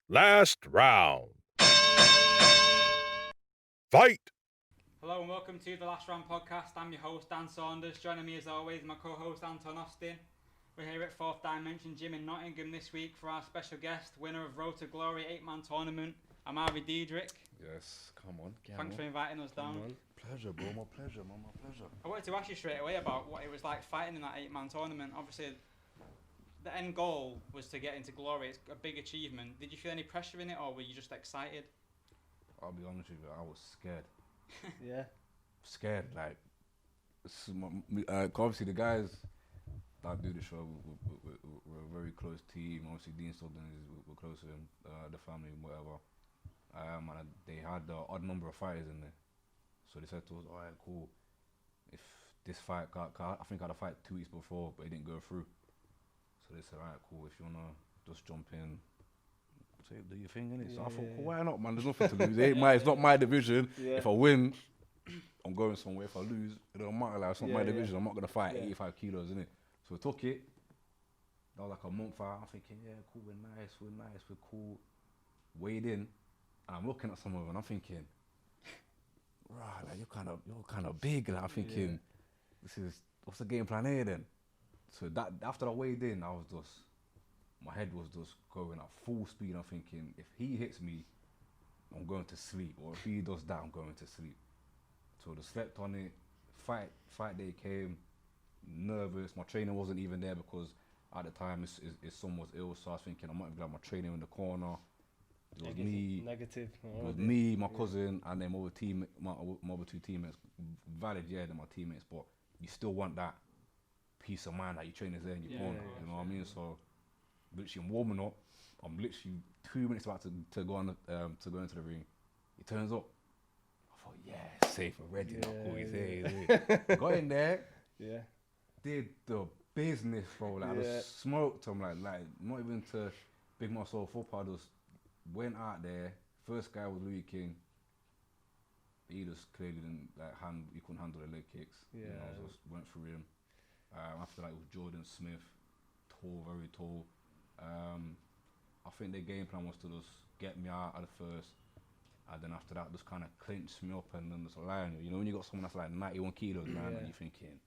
Last round. Fight! Hello and welcome to the Last Round Podcast. I'm your host, Dan Saunders. Joining me as always, my co-host, Anton Austin. We're here at Fourth Dimension Gym in Nottingham this week for our special guest, winner of Road to Glory 8-man tournament, Ammari Diedrick. Yes, come on. Thanks for inviting us down. Pleasure, bro. My pleasure, man. My pleasure. I wanted to ask you straight away about what it was like fighting in that 8-man tournament. Obviously, the end goal was to get into Glory. It's a big achievement. Did you feel any pressure in it, or were you just excited? I'll be honest with you, I was scared. Yeah. Scared, like, obviously the guys that do the show, we're a very close team. Obviously Dean Sugden we're close to him, the family, whatever. And they had the odd number of fighters in there. So they said to us, alright, cool. If this fight, I think I had a fight 2 weeks before, but it didn't go through. So they said, alright, cool, if you wanna just jump in, say, do your thing, innit? So I thought, cool, why not, man? There's nothing to lose. It's not my division. Yeah. If I win, I'm going somewhere. If I lose, it don't matter. Like, it's not my division. I'm not gonna fight 85 kilos, innit? So we took it. That was like a month out. I'm thinking, yeah, cool, we're cool. Weighed in, and I'm looking at some of them, and I'm thinking, right, like you're kind of big. Like, I'm thinking, what's the game plan here then? So that after I weighed in, my head was just going at full speed. I'm thinking, if he hits me, I'm going to sleep. Or if he does that, I'm going to sleep. So I slept on it. Fight day came, nervous. My trainer wasn't even there because at the time his son was ill. So I was thinking, I might have got my trainer in the corner. It was me, my cousin, and then my other two teammates. Valid, yeah, they're my teammates, but you still want that peace of mind that your trainer's there in your corner. You know what I mean? So literally, I'm warming up. I'm literally 2 minutes about to go on to go into the ring. He turns up. I thought, yeah, safe and ready. Cool, he's here. Got in there. Yeah. Did the business, bro. Like, I just smoked him. Like not even to big myself up. I just went out there. First guy was Louis King. He just clearly didn't he couldn't handle the leg kicks. Yeah. You know, I just went through him. After that, it was Jordan Smith. Tall, very tall. I think their game plan was to just get me out at the first, and then after that, just kind of clinch me up and then just line. You know, when you got someone that's like 91 kilos, man, and you're thinking,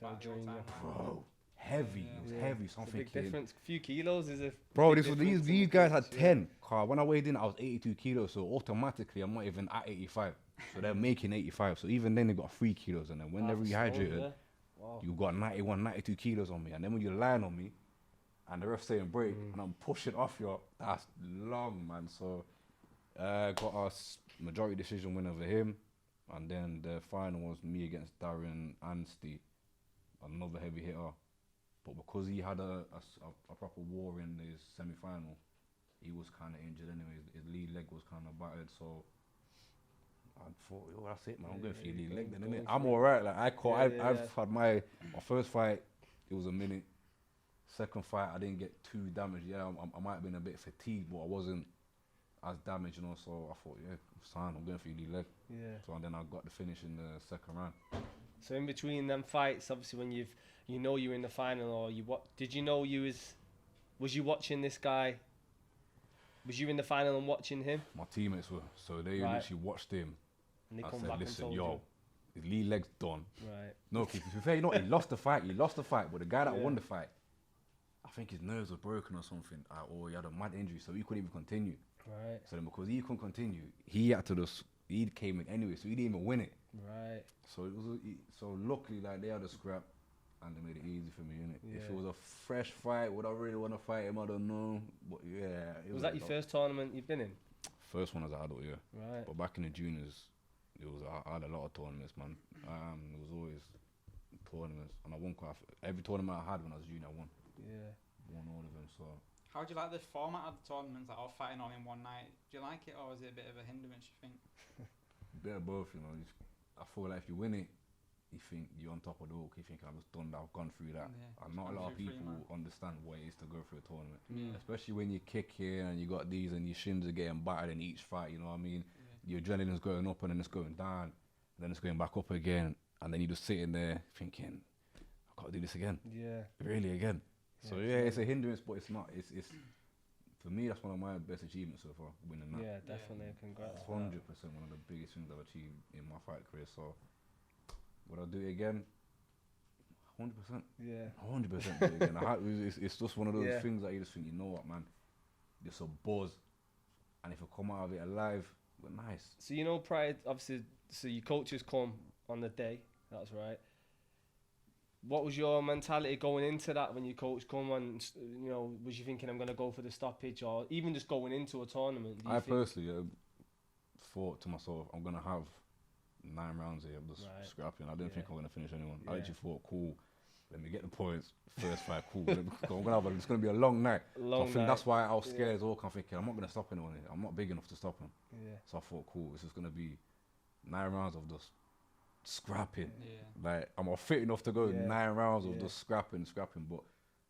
bro, heavy. It was heavy. So I'm thinking, big difference. A few kilos is a bro. These guys had 10. When I weighed in, I was 82 kilos. So automatically, I'm not even at 85. So they're making 85. So even then, they got 3 kilos, and then when they're rehydrated, you got 91, 92 kilos on me, and then when you line on me. And the ref saying break, and I'm pushing off you. That's long, man. So, got a majority decision win over him. And then the final was me against Darren Anstey, another heavy hitter. But because he had a proper war in his semi-final, he was kind of injured anyway. His lead leg was kind of battered. So, I thought, yo, that's it, man. I'm going for your lead leg then, innit? I'm all right. Like, I've had my first fight, it was a minute. Second fight, I didn't get too damaged. Yeah, I might have been a bit fatigued, but I wasn't as damaged, you know. So I thought, yeah, fine, I'm going for your lead leg. Yeah. So and then I got the finish in the second round. So in between them fights, obviously, when you're in the final, or did you know was you watching this guy? Was you in the final and watching him? My teammates were, so they literally watched him. And they come back and told you. His lead leg's done. Right. No, to be fair, he lost the fight. He lost the fight, but the guy that won the fight, I think his nerves were broken or something, or he had a mad injury, so he couldn't even continue. Right. So then, because he couldn't continue, he came in anyway, so he didn't even win it. Right. So luckily, like, they had a scrap, and they made it easy for me, innit? Yeah. If it was a fresh fight, would I really want to fight him? I don't know. But yeah. Was that your first tournament you've been in? First one as an adult, yeah. Right. But back in the juniors, I had a lot of tournaments, man. It was always tournaments, and I won every tournament I had when I was junior, I won. Yeah. Won all of them, so. How do you like the format of the tournaments, like all fighting all in one night? Do you like it, or is it a bit of a hindrance, you think? Bit of both, you know. I feel like if you win it, you think you're on top of the oak. You think I've just done that, I've gone through that. Yeah, and not a lot of people understand what it is to go through a tournament. Yeah. Especially when you kick here and you got these and your shins are getting battered in each fight, you know what I mean? Yeah. Your adrenaline's going up and then it's going down, and then it's going back up again, and then you're just sitting there thinking, I've got to do this again. Yeah. Really again. So yeah, it's a hindrance, but it's not. It's for me, that's one of my best achievements so far, winning that. Yeah, definitely. Congrats. 100% one of the biggest things I've achieved in my fight career. So, would I do it again? 100%. Yeah. 100% do it again. It's just one of those Yeah. things that you just think, you know what, man, it's a buzz, and if I come out of it alive, we're nice. So you know, prior, obviously, so your coaches come on the day. That's right. What was your mentality going into that when your coach come on? You know, was you thinking I'm going to go for the stoppage, or even just going into a tournament? I personally thought to myself, I'm going to have 9 rounds here of just scrapping. I didn't think I'm going to finish anyone. I actually thought, cool, let me get the points. First fight, cool. It's going to be a long night. I think that's why I was scared as well. I'm thinking, I'm not going to stop anyone here. I'm not big enough to stop him. Yeah. So I thought, cool, this is going to be 9 rounds of just scrapping. Yeah. Like, I'm fit enough to go 9 rounds of Yeah. just scrapping. But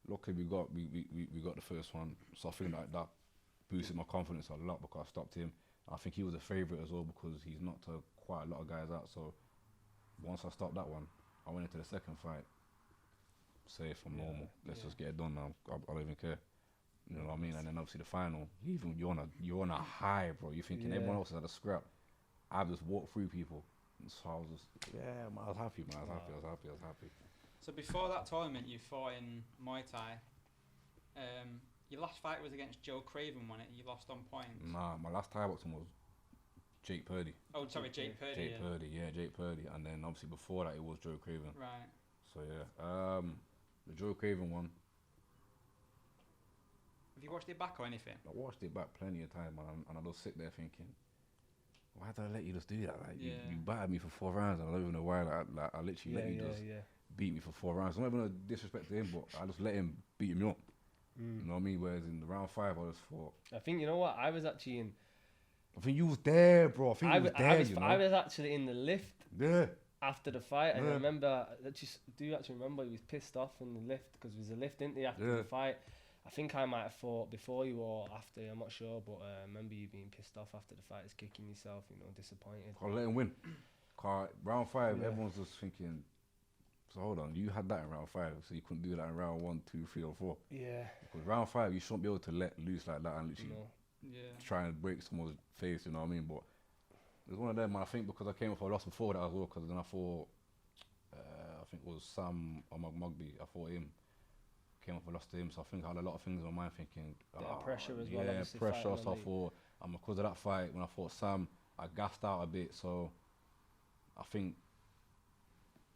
luckily we got the first one. So I feel like that boosted my confidence a lot because I stopped him. I think he was a favourite as well because he's knocked quite a lot of guys out. So once I stopped that one, I went into the second fight safe, I'm normal. Let's just get it done now. I don't even care. You know what I mean? And then obviously the final, you're on a high, bro. You're thinking everyone else has had a scrap. I've just walked through people. And so I was just, man, I was happy, man. I was happy. So before that tournament, you fought in Muay Thai. Your last fight was against Joe Craven, wasn't it? You lost on points. Nah, my last Thai boxing was Jake Purdy. Oh, sorry, Jake Purdy. Jake Purdy. And then obviously before that, it was Joe Craven. Right. So yeah, the Joe Craven one. Have you watched it back or anything? I watched it back plenty of time, man, and I just sit there thinking, why did I let you just do that? Like you battered me for 4 rounds, and I don't even know why. I literally let you just beat me for 4 rounds. I'm not even a disrespect to him, but I just let him beat me up. You know what I mean? Whereas in the round 5, I just thought. I think you know what I was actually in. I think you was there, bro. I think you was there. I was actually in the lift. Yeah. After the fight, and I remember, do you actually remember he was pissed off in the lift because there was a lift, didn't he, after the fight? I think I might have fought before you or after, I'm not sure, but I remember you being pissed off after the fight, kicking yourself, disappointed. I let him win. Round 5, everyone's just thinking, so hold on, you had that in round 5, so you couldn't do that in round 1, 2, 3 or 4. Yeah. Because round 5, you shouldn't be able to let loose like that and literally try and break someone's face, you know what I mean? But it was one of them, I think, because I came off a loss before that as well, because then I fought, I think it was Sam Mugby, I fought him. Came off a loss to him, so I think I had a lot of things in my mind thinking. Pressure as well. Yeah, pressure. So I thought, because of that fight, when I fought Sam, I gassed out a bit. So I think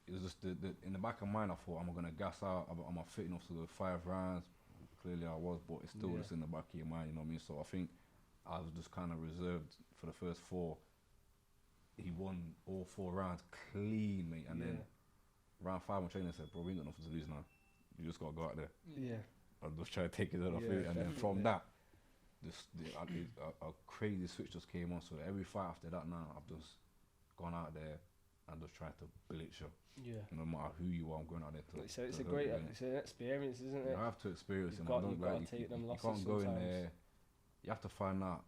it was just in the back of my mind, I thought, am I going to gas out? Am I fit enough to go 5 rounds? Clearly I was, but it's still just in the back of your mind, you know what I mean? So I think I was just kind of reserved for the first 4. He won all 4 rounds clean, mate. And then round 5, my trainer said, bro, we ain't got nothing to lose now. You just got to go out there. Yeah. I just try to take it off it. And then from that, a crazy switch just came on. So every fight after that now, I've just gone out there and just tried to blitz you. Yeah. No matter who you are, I'm going out there to. So it's it's an experience, isn't it? You have to experience it. You've got to take them losses. You can't go in there. You have to find out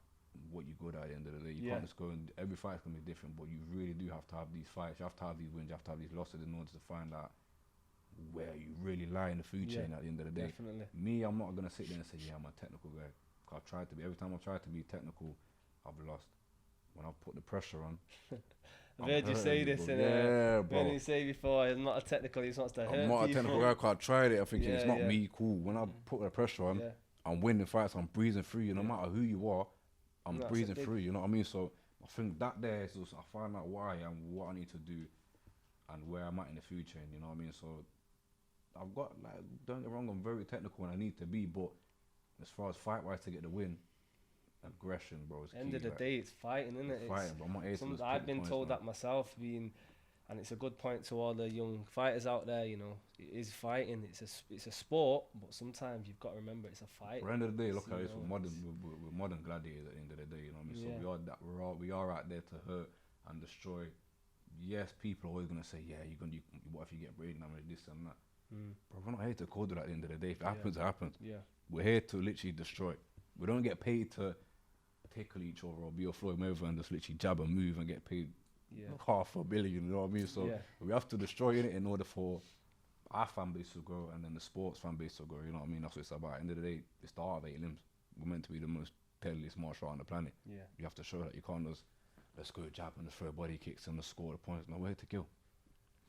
what you're good at the end of the day. You can't just go in. Every fight's going to be different, but you really do have to have these fights. You have to have these wins. You have to have these losses in order to find out where you really lie in the food chain at the end of the day. Definitely. Me, I'm not going to sit there and say, I'm a technical guy. I've tried to be. Every time I've tried to be technical, I've lost. When I put the pressure on, I've heard you say this, bro. When you say before, I'm not a technical, he wants to hurt I'm not a technical guy, because I tried it. I think it's not me, cool. When I put the pressure on, I'm winning fights, I'm breezing through you. No matter who you are, I'm breezing through, you know what I mean? So I think that there is just, I find out why I am, what I need to do, and where I'm at in the food chain, you know what I mean? So I've got, like, don't get me wrong, I'm very technical when I need to be, but as far as fight-wise to get the win, aggression, bro, is key. End of the day, it's fighting, isn't it? Fighting, but I'm not ace. I've been told that myself, and it's a good point to all the young fighters out there. It is fighting. It's a sport, but sometimes you've got to remember it's a fight. At the end of the day, look at this. We're modern gladiators at the end of the day. You know what I mean? So we are out there to hurt and destroy. Yes, people are always gonna say, what if you get brain damage, this and that. But we're not here to code it at the end of the day. If it happens, it happens. Yeah. We're here to literally destroy. We don't get paid to tickle each other or be a Floyd Mayweather and just literally jab and move and get paid $500 million, you know what I mean? So we have to destroy it in order for our fan base to grow and then the sports fan base to grow, you know what I mean? That's what it's about. At the end of the day, it's the art of 8 limbs. we're meant to be the most deadliest martial art on the planet. Yeah. You have to show that you can't just let's go jab and just throw body kicks and just score the points. No way to kill.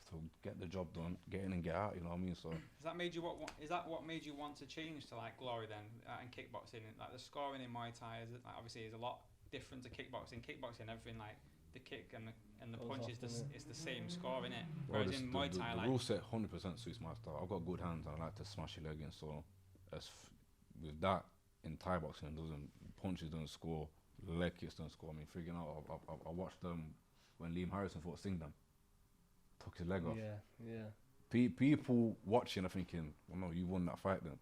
So get the job done, get in and get out. You know what I mean? So Is that made you is that what made you want to change to like glory then and kickboxing? Like the scoring in Muay Thai is like, obviously is a lot different to kickboxing. Kickboxing, everything like the kick and the Goes punch off, is doesn't it? it's the same score in it. Bro, Whereas in Muay Thai, the like rule set 100% suits my style. I've got good hands and I like to smash your leg in. So with that in Thai boxing, punches don't score, leg kicks don't score. I mean, freaking out. I watched them when Liam Harrison fought Singdam. Took his leg off. Yeah. People watching are thinking, well, no, you won that fight then.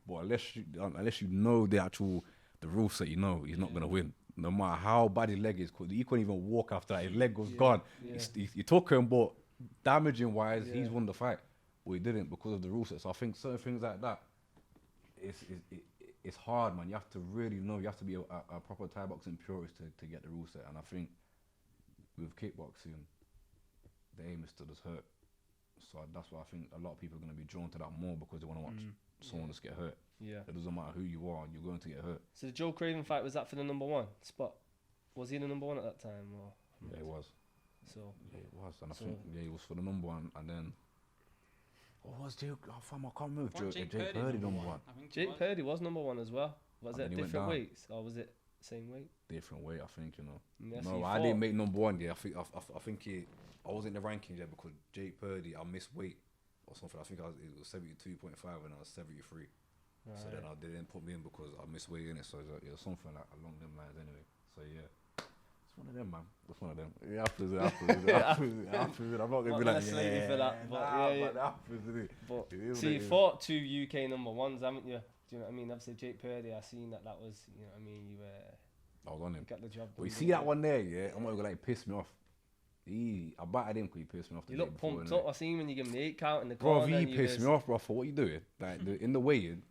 But unless you know the rule set, you know he's not gonna win. No matter how bad his leg is, he couldn't even walk after that. His leg was gone. Yeah. He took him, but damaging wise, he's won the fight. But he didn't because of the rule set. So I think certain things like that, it's hard, man. You have to really know. You have to be a proper Thai boxing purist to get the rule set. And I think with kickboxing, the aim is to just hurt. So that's why I think a lot of people are going to be drawn to that more because they want to watch someone just get hurt. Yeah. It doesn't matter who you are, you're going to get hurt. So the Joe Craven fight, was that for the number 1 spot? Was he the number 1 at that time? Or? Yeah, it was. So. Yeah, it was. And I think, it was for the number 1. And then, what was Jake? I can't remember. Jake Purdy number 1. Jake Purdy was number 1 as well. Was it different weights? Or was it same weight? Different weight, I think, you know. Yeah, no, so I didn't make number 1. Yeah, I think I was in the rankings yet because Jake Purdy, I missed weight or something. I think it was 72.5 and I was 73. Right. So then they didn't put me in because I missed weight in it. So it was something like along them lines anyway. So yeah, it's one of them, man. It's one of them. It happens. I'm not gonna be like for that, but But so you fought 2 UK number 1s, haven't you? Do you know what I mean? Obviously Jake Purdy, I seen that was, you know what I mean. I was on him. Got the job done. But you see that one there, yeah? I'm not gonna like piss me off. I battered him because he pissed me off. You look pumped up. I seen when you give him the 8 count in the bro, corner. Bro, he pissed me off, bro. For what you doing? Like in the weigh-in.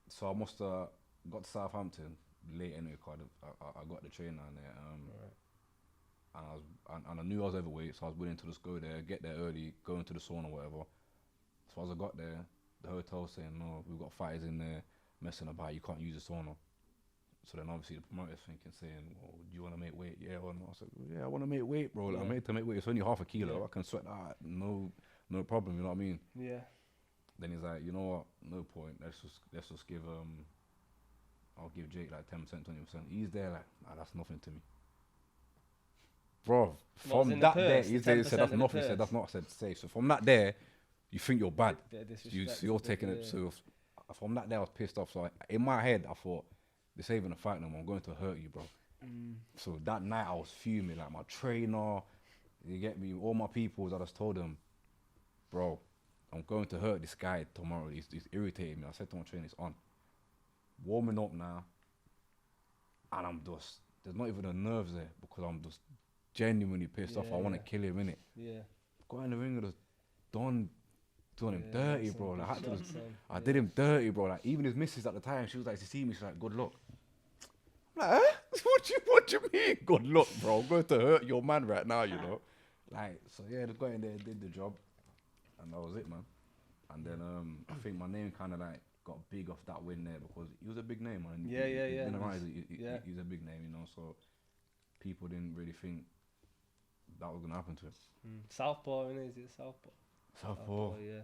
So I must have got to Southampton late anyway. Cause I got the train down there. And I knew I was overweight, so I was willing to just go there, get there early, go into the sauna or whatever. So as I got there, the hotel was saying, no, we've got fighters in there messing about. You can't use the sauna. So then obviously the promoter's saying, well, do you want to make weight? Yeah or no? I said, well, yeah, I want to make weight, bro. Like, I'm made to make weight. It's only half a kilo. I can sweat that. No problem. You know what I mean? Yeah. Then he's like, you know what? No point. Let's just give I'll give Jake like 10%, 20%. He's there like, nah, that's nothing to me. Bro, from that there, he said that's nothing. He said that's not. I said safe. So from that there, you think you're bad. You're taking it. So from that there, I was pissed off. So in my head, I thought, this ain't even a fight no more. I'm going to hurt you, bro. So that night I was fuming. Like my trainer, you get me, all my peoples, I just told them, bro, I'm going to hurt this guy tomorrow. He's irritating me. I said to my trainer, it's on. Warming up now. And I'm just, there's not even the nerves there because I'm just genuinely pissed off. I want to kill him, innit? Yeah. Got in the ring and just done him dirty, bro. Like, I did him dirty, bro. Like even his missus at the time, she was like, to see me, she's like, good luck. I'm like, what you mean? Good luck, bro. I'm going to hurt your man right now, you know. Like, so yeah, just got in there, did the job, and that was it, man. And then I think my name kind of like got big off that win there because he was a big name, man. Yeah. He's a big name, you know. So people didn't really think that was gonna happen to him. Southpaw, innit? Is it Southpaw? Southpaw, yeah.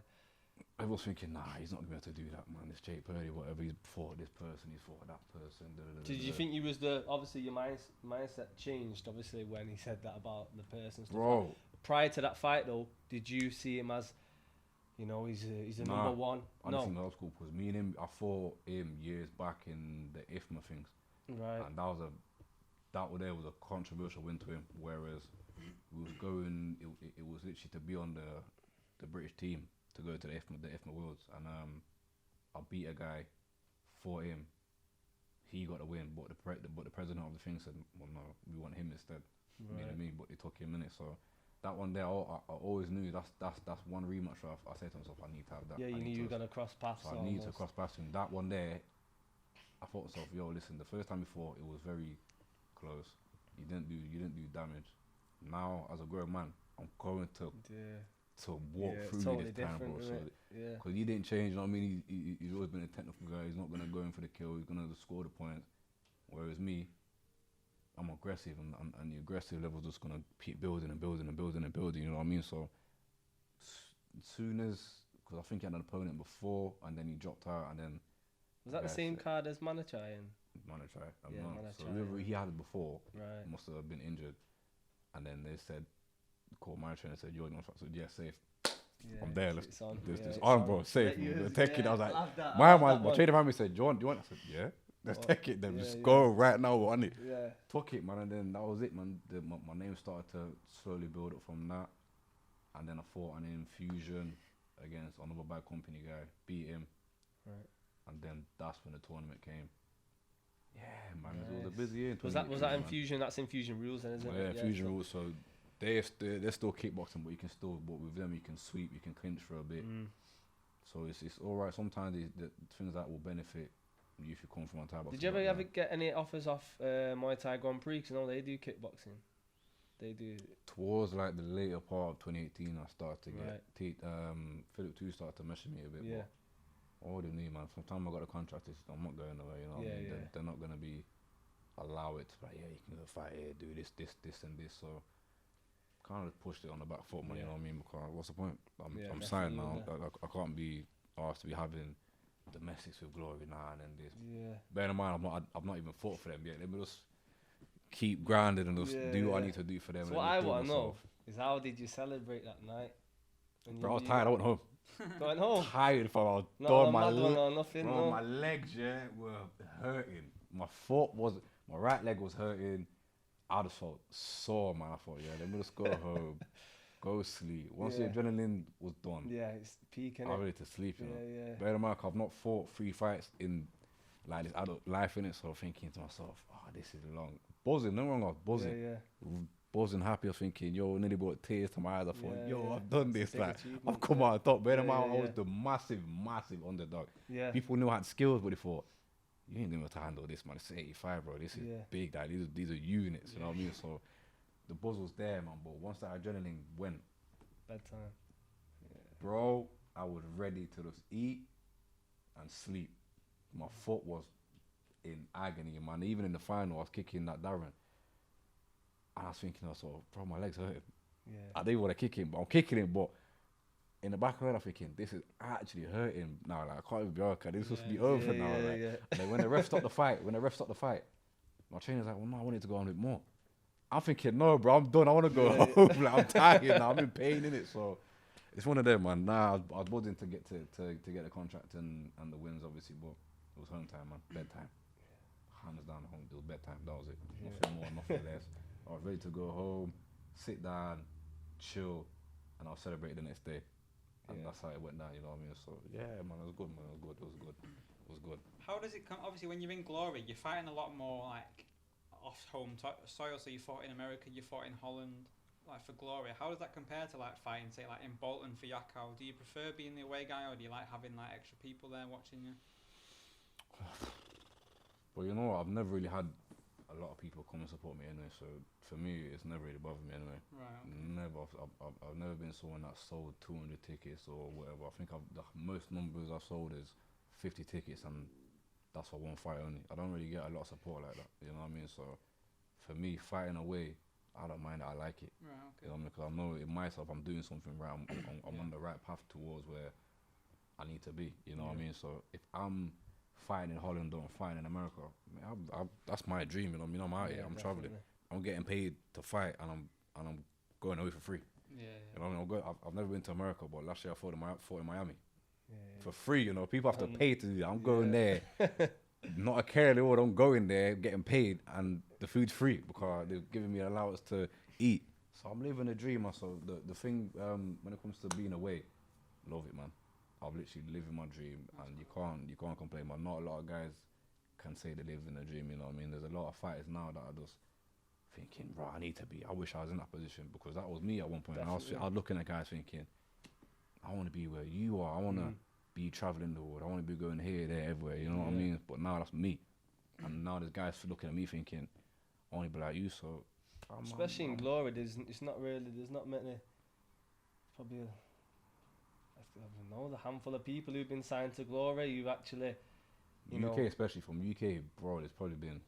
Everyone's thinking, nah, he's not going to be able to do that, man. This Jake Purdy, whatever, he's fought this person, he's fought that person. Did you think he was obviously your mindset changed, obviously, when he said that about the person? Bro. Prior to that fight, though, did you see him as, you know, he's a number 1? I didn't think that was cool because me and him, I fought him years back in the IFMA things. Right. And that was a controversial win to him, whereas we was going, it was literally to be on the British team to go to the IFMA Worlds, and I beat a guy for him. He got the win, but the president of the thing said, well, no, we want him instead. Right. You know what I mean? But it took him in it. So that one there, I always knew that's one rematch. I said to myself, I need to have that. Yeah, you knew you were gonna cross paths. So I need to cross paths him. That one there, I thought to myself, yo, listen, the first time we fought, it was very close. You didn't do damage. Now, as a grown man, I'm going to to walk it's through totally this time, bro. different, So, isn't it? Yeah. because he didn't change, you know what I mean? He's always been a technical guy. He's not gonna go in for the kill. He's gonna score the points. Whereas me, I'm aggressive, and the aggressive level's just gonna keep building and building and building and building. You know what I mean? So, as soon as, because I think he had an opponent before, and then he dropped out, and then Was that the same card as Manachai? Manachai. Yeah, So Manachai, whoever he had it before Right. must have been injured, and then they said, called Manachai and said, "You're not." So yeah, safe. Yeah, I'm there. it's on. This Yeah, it's on, bro. Safe. Let you- We're taking. I was like, love that, my love that my one. trainer family said, "Do you want?" I said, "Yeah, let's Oh, take it. Then yeah, just yeah. go right now on it." Yeah. Took it, man, and then that was it, man. My name started to slowly build up from that, and then I fought an infusion against another bad company guy, beat him, Right. and then that's when the tournament came. Yeah, man, it was a Nice. busy year. in Was that 2018, man. Infusion? That's Infusion rules, then, isn't Yeah, it? fusion so- rules. So they're still kickboxing, but you can still, but with them you can sweep, you can clinch for a bit. Mm. So it's all right. Sometimes the things that will benefit you if you come from a Thai boxing Did you ever background. get any offers off Muay Thai Grand Prix? Because no, they do kickboxing. They do. Towards like the later part of 2018, I started to get Right. Philip 2 started to message me a bit. Yeah. But I already knew, man. From the time I got the contract, I'm not going away. You know what I Yeah, mean? yeah. They're not gonna be allow it to like, yeah, you can go fight here, do this, and this. So kind of pushed it on the back foot, man. You Yeah. know what I mean? Because what's the point? Yeah, I'm signed now. definitely, I can't be asked to be having domestics with Glory now and then this. Yeah. Bear in mind, I've not even fought for them yet. Let me just keep grounded and just Yeah, do what I yeah. need to do for them. So and what then I just build want to know myself. is how did you celebrate that night? When Bro, I was you tired. I went home. Going home. Tired, fam. I was No, done. no My mad one le- or nothing. bro, No. my legs, yeah, were hurting. My right leg was hurting. I just felt sore, man. I thought, yeah, let me just go home, go sleep. Once Yeah. the adrenaline was done, Yeah, it's peaking. I was ready to sleep, you know. Yeah, yeah. Bear in mind, I've not fought 3 fights in like this adult life, in it. So I'm thinking to myself, oh, this is long. Buzzing, no wrong, I was buzzing. Yeah, Buzzing, happy. I was thinking, yo, nearly brought tears to my eyes. I thought, Yeah, yo, yeah. I've done It's a this. big Like, achievement, I've come yeah. out on top. Bear in Yeah, mind, yeah, I was yeah. the massive underdog. Yeah. People knew I had skills, but they thought, you ain't able to handle this, man. It's 85, bro. This is Yeah. big, like, these are units, you know what I mean? So the buzz was there, man. But once that adrenaline went, Bedtime. bro, I was ready to just eat and sleep. My foot was in agony, man. Even in the final, I was kicking that Darren. And I was thinking, bro, my legs hurting. Yeah. I didn't want to kick him, but I'm kicking him. But in the back of my head, I'm thinking, this is actually hurting now. Like, I can't even be okay. This is supposed to be over now. Yeah, Like. yeah. And then when the ref stopped the fight, my trainer's like, well, no, I wanted to go on a bit more. I'm thinking, no, bro, I'm done. I want to go home. Like, I'm tired now. I'm in pain, innit? So it's one of them, man. Nah, I was buzzing to get to get the contract and the wins, obviously, but it was home time, man. Bedtime. Hands down, home. It was bedtime. That was it. Nothing more, nothing less. I was ready to go home, sit down, chill, and I'll celebrate the next day. And Yeah. that's how it went down, you know what I mean? So, yeah, man, it was good, man. It was good. How does it come? Obviously, when you're in Glory, you're fighting a lot more like off home soil. So you fought in America, you fought in Holland, like for Glory. How does that compare to like fighting, say, like in Bolton for Yakow? Do you prefer being the away guy, or do you like having like extra people there watching you? Well, you know what? I've never really had a lot of people come and support me anyway. So for me, it's never really bothered me anyway. Right. Okay. Never. I've never been someone that sold 200 tickets or whatever. I think the most numbers I've sold is 50 tickets, and that's for one fight only. I don't really get a lot of support like that. You know what I mean? So for me, fighting away, I don't mind it. I like it. Right. You Okay. know what I mean? Because I know in myself I'm doing something right. I'm on the right path towards where I need to be. You know what I mean? So if I'm fighting in Holland or I'm fighting in America, man, that's my dream. You know what I mean? I'm out here. I'm traveling. I'm getting paid to fight, and I'm going away for free. Yeah. You know what I mean? I've never been to America, but last year I fought in Miami Yeah. for free. You know, people have to And- pay to do that. I'm going yeah. there, not a care in the world. I'm going there, getting paid, and the food's free because they're giving me an allowance to eat. So I'm living a dream. So the thing when it comes to being away, love it, man. I've literally living my dream, and you can't complain. But not a lot of guys can say they live in a dream. You know what I mean? There's a lot of fighters now that are just thinking, bro, I wish I was in that position, because that was me at one point. And I was looking at guys thinking, I want to be where you are. I want to be traveling the world. I want to be going here, there, everywhere. You know what I mean? But now that's me. And now there's guys looking at me thinking, I want to be like you. So, Especially in Glory, there's not many probably, I don't know, the handful of people who've been signed to Glory, you actually, you UK, know, especially from UK, bro, there's probably been,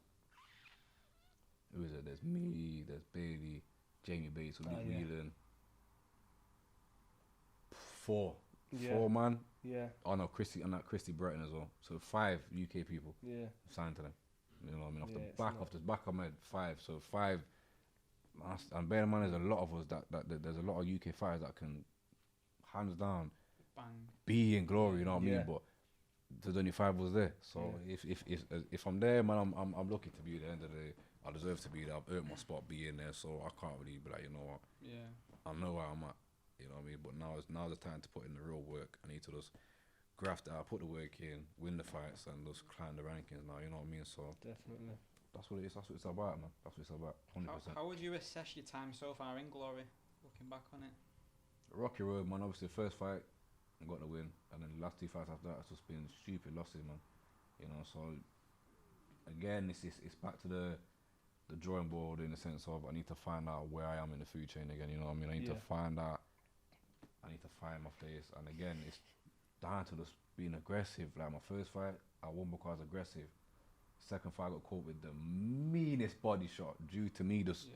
who is it? There's me, there's Bailey, Jamie Bates, Luke yeah. Whelan. Four, Yeah. man. Yeah, Oh no, Christy Breton as well. So 5 UK people yeah, signed to them. You know what I mean? Yeah, it's Off the back of my head, 5. So 5. And bear in mind, there's a lot of us that there's a lot of UK fighters that can, hands down, Bang. be in Glory. You know what I Yeah. mean? But there's only 5 was there. So if I'm there, man, I'm lucky to be there. At the end of the day, I deserve to be there. I've earned my spot being there. So I can't really be like, you know what? Yeah. I know where I'm at. You know what I mean? But now the time to put in the real work. I need to just graft out, put the work in, win the fights, and just climb the rankings now. You know what I mean? So definitely. that's what it is. That's what it's about, man. That's what it's about. 100%. How would you assess your time so far in Glory? Looking back on it. Rocky road, man. Obviously, the first fight, I got the win, and then the last 2 fights after that, it's just been stupid losses, man. You know, so again, it's back to the drawing board in the sense of I need to find out where I am in the food chain again. You know what I mean? I need to find out. I need to find my place, and again, it's down to just being aggressive. Like my first fight, I won because I was aggressive. Second fight, I got caught with the meanest body shot due to me just